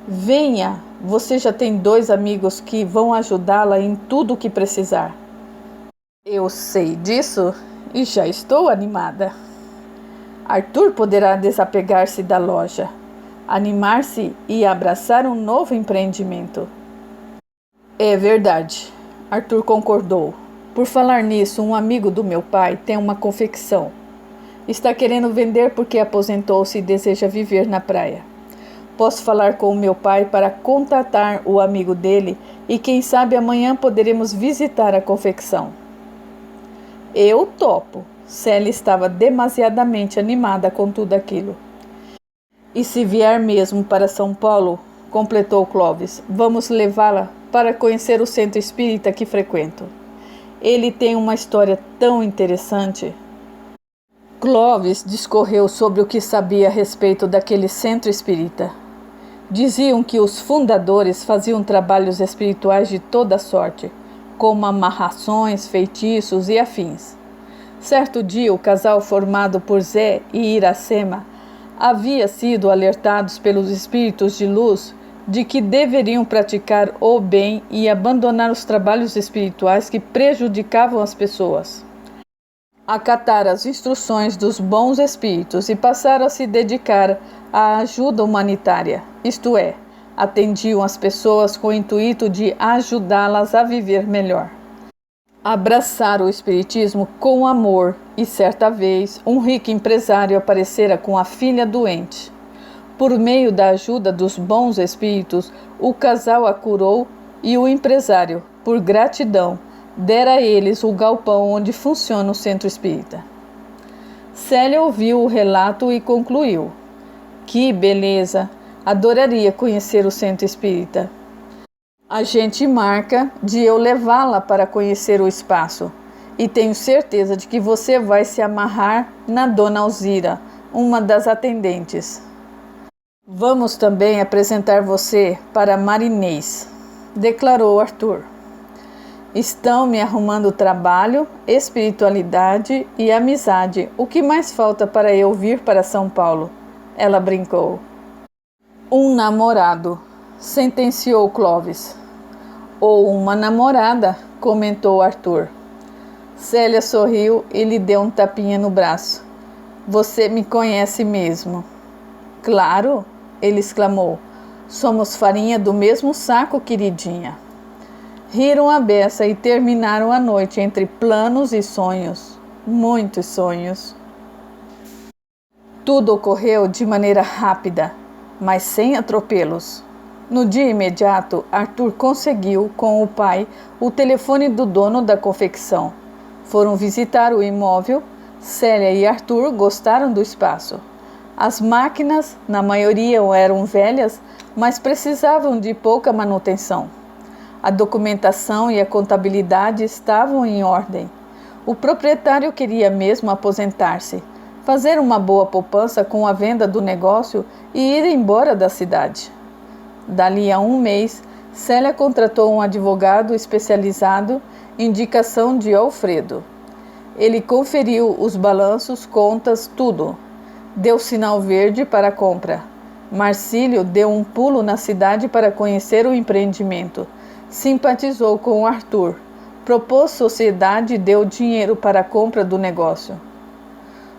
Venha, você já tem 2 amigos que vão ajudá-la em tudo o que precisar. Eu sei disso e já estou animada. Arthur poderá desapegar-se da loja, animar-se e abraçar um novo empreendimento. É verdade, Arthur concordou. Por falar nisso, um amigo do meu pai tem uma confecção. Está querendo vender porque aposentou-se e deseja viver na praia. Posso falar com o meu pai para contatar o amigo dele e quem sabe amanhã poderemos visitar a confecção. Eu topo. Célia estava demasiadamente animada com tudo aquilo. E se vier mesmo para São Paulo, completou Clovis, vamos levá-la para conhecer o centro espírita que frequento. Ele tem uma história tão interessante. Clovis discorreu sobre o que sabia a respeito daquele centro espírita. Diziam que os fundadores faziam trabalhos espirituais de toda sorte, como amarrações, feitiços e afins. Certo dia, o casal formado por Zé e Iracema havia sido alertados pelos espíritos de luz de que deveriam praticar o bem e abandonar os trabalhos espirituais que prejudicavam as pessoas. Acataram as instruções dos bons espíritos e passaram a se dedicar à ajuda humanitária, isto é, atendiam as pessoas com o intuito de ajudá-las a viver melhor. Abraçaram o espiritismo com amor e certa vez um rico empresário aparecera com a filha doente. Por meio da ajuda dos bons espíritos, o casal a curou e o empresário, por gratidão, dera a eles o galpão onde funciona o centro espírita. Célia ouviu o relato e concluiu: que beleza! Adoraria conhecer o centro espírita. A gente marca de eu levá-la para conhecer o espaço. E tenho certeza de que você vai se amarrar na Dona Alzira, uma das atendentes. Vamos também apresentar você para Marinês, declarou Arthur. Estão me arrumando trabalho, espiritualidade e amizade. O que mais falta para eu vir para São Paulo? Ela brincou. Um namorado, sentenciou Clovis. Ou uma namorada, comentou Arthur. Célia sorriu e lhe deu um tapinha no braço. Você me conhece mesmo. Claro, ele exclamou. Somos farinha do mesmo saco, queridinha. Riram a beça e terminaram a noite entre planos e sonhos. Muitos sonhos. Tudo ocorreu de maneira rápida, mas sem atropelos. No dia imediato, Arthur conseguiu, com o pai, o telefone do dono da confecção. Foram visitar o imóvel. Célia e Arthur gostaram do espaço. As máquinas, na maioria, eram velhas, mas precisavam de pouca manutenção. A documentação e a contabilidade estavam em ordem. O proprietário queria mesmo aposentar-se, fazer uma boa poupança com a venda do negócio e ir embora da cidade. Dali a um mês, Célia contratou um advogado especializado, indicação de Alfredo. Ele conferiu os balanços, contas, tudo. Deu sinal verde para a compra. Marcílio deu um pulo na cidade para conhecer o empreendimento. Simpatizou com Arthur. Propôs sociedade e deu dinheiro para a compra do negócio.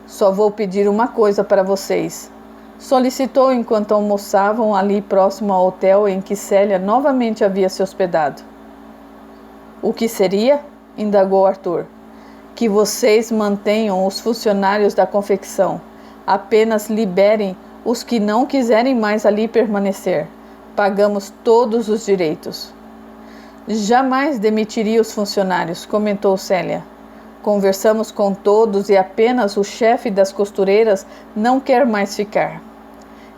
Só vou pedir uma coisa para vocês. Solicitou enquanto almoçavam ali próximo ao hotel em que Célia novamente havia se hospedado. O que seria? Indagou Arthur. Que vocês mantenham os funcionários da confecção. Apenas liberem os que não quiserem mais ali permanecer. Pagamos todos os direitos. Jamais demitiria os funcionários, comentou Célia. Conversamos com todos e apenas o chefe das costureiras não quer mais ficar.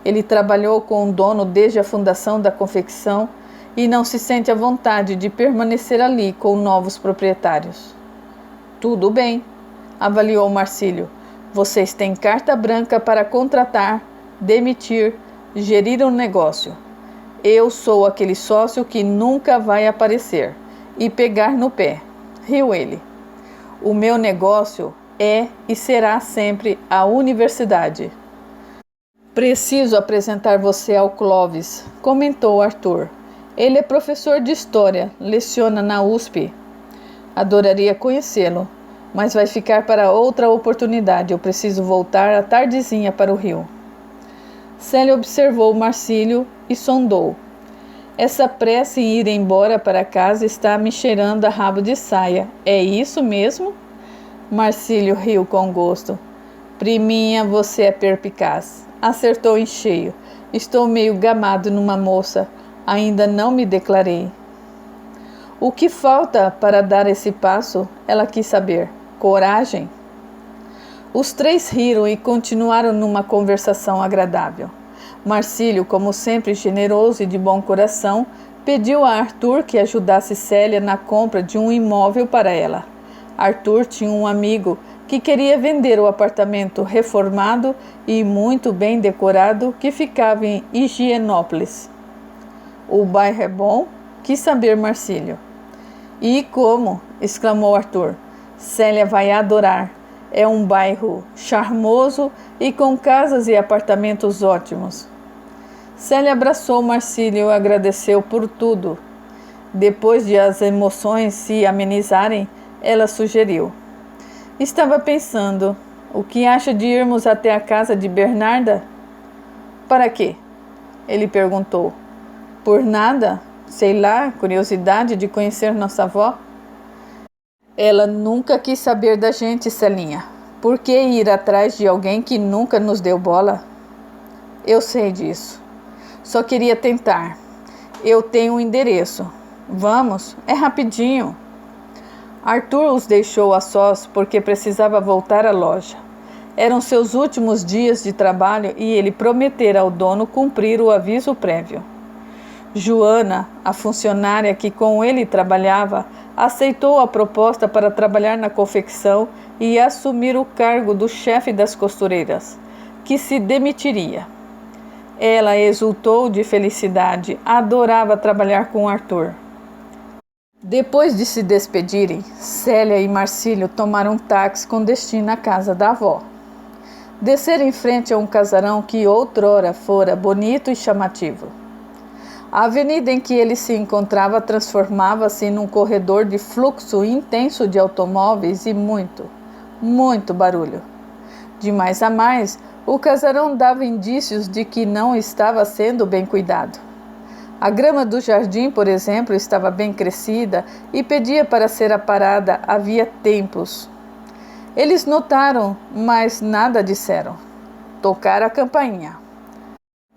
Ele trabalhou com o dono desde a fundação da confecção e não se sente à vontade de permanecer ali com novos proprietários. Tudo bem, avaliou Marcílio. Vocês têm carta branca para contratar, demitir, gerir um negócio. Eu sou aquele sócio que nunca vai aparecer e pegar no pé. Riu ele. O meu negócio é e será sempre a universidade. Preciso apresentar você ao Clovis, comentou Arthur. Ele é professor de história, leciona na USP. Adoraria conhecê-lo, mas vai ficar para outra oportunidade. Eu preciso voltar à tardezinha para o Rio. Célia observou Marcílio e sondou. Essa pressa em ir embora para casa está me cheirando a rabo de saia. É isso mesmo? Marcílio riu com gosto. Priminha, você é perspicaz. Acertou em cheio. Estou meio gamado numa moça. Ainda não me declarei. O que falta para dar esse passo? Ela quis saber. Coragem? Os três riram e continuaram numa conversação agradável. Marcílio, como sempre generoso e de bom coração, pediu a Arthur que ajudasse Célia na compra de um imóvel para ela. Arthur tinha um amigo que queria vender o apartamento reformado e muito bem decorado que ficava em Higienópolis. O bairro é bom? Quis saber Marcílio. E como? Exclamou Arthur. Célia vai adorar. É um bairro charmoso e com casas e apartamentos ótimos. Célia abraçou Marcílio e agradeceu por tudo. Depois de as emoções se amenizarem, ela sugeriu. Estava pensando, o que acha de irmos até a casa de Bernarda? Para quê? Ele perguntou. Por nada? Sei lá, curiosidade de conhecer nossa avó? Ela nunca quis saber da gente, Celinha. Por que ir atrás de alguém que nunca nos deu bola? Eu sei disso. Só queria tentar. Eu tenho um endereço. Vamos, é rapidinho. Arthur os deixou a sós porque precisava voltar à loja. Eram seus últimos dias de trabalho e ele prometera ao dono cumprir o aviso prévio. Joana, a funcionária que com ele trabalhava, aceitou a proposta para trabalhar na confecção e assumir o cargo do chefe das costureiras, que se demitiria. Ela exultou de felicidade, adorava trabalhar com Arthur. Depois de se despedirem, Célia e Marcílio tomaram um táxi com destino à casa da avó. Desceram em frente a um casarão que outrora fora bonito e chamativo. A avenida em que ele se encontrava transformava-se num corredor de fluxo intenso de automóveis e muito barulho. De mais a mais, o casarão dava indícios de que não estava sendo bem cuidado. A grama do jardim, por exemplo, estava bem crescida e pedia para ser aparada havia tempos. Eles notaram, mas nada disseram. Tocaram a campainha.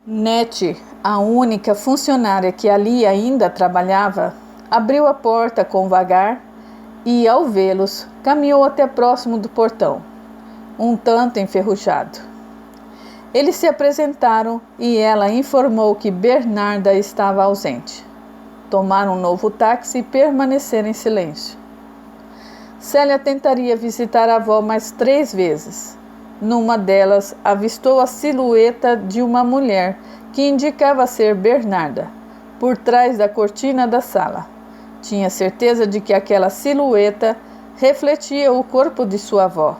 Nete, a única funcionária que ali ainda trabalhava, abriu a porta com vagar e, ao vê-los, caminhou até próximo do portão, um tanto enferrujado. Eles se apresentaram e ela informou que Bernarda estava ausente. Tomaram um novo táxi e permaneceram em silêncio. Célia tentaria visitar a avó mais 3 vezes. Numa delas, avistou a silhueta de uma mulher que indicava ser Bernarda, por trás da cortina da sala. Tinha certeza de que aquela silhueta refletia o corpo de sua avó.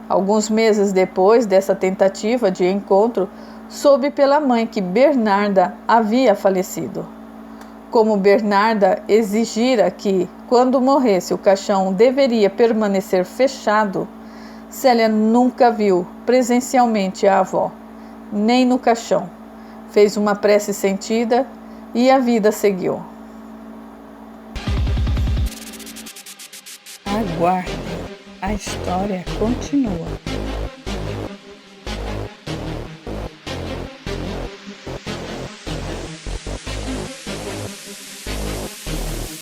Alguns meses depois dessa tentativa de encontro, soube pela mãe que Bernarda havia falecido. Como Bernarda exigira que, quando morresse, o caixão deveria permanecer fechado, Célia nunca viu presencialmente a avó, nem no caixão. Fez uma prece sentida e a vida seguiu. Aguarde, a história continua.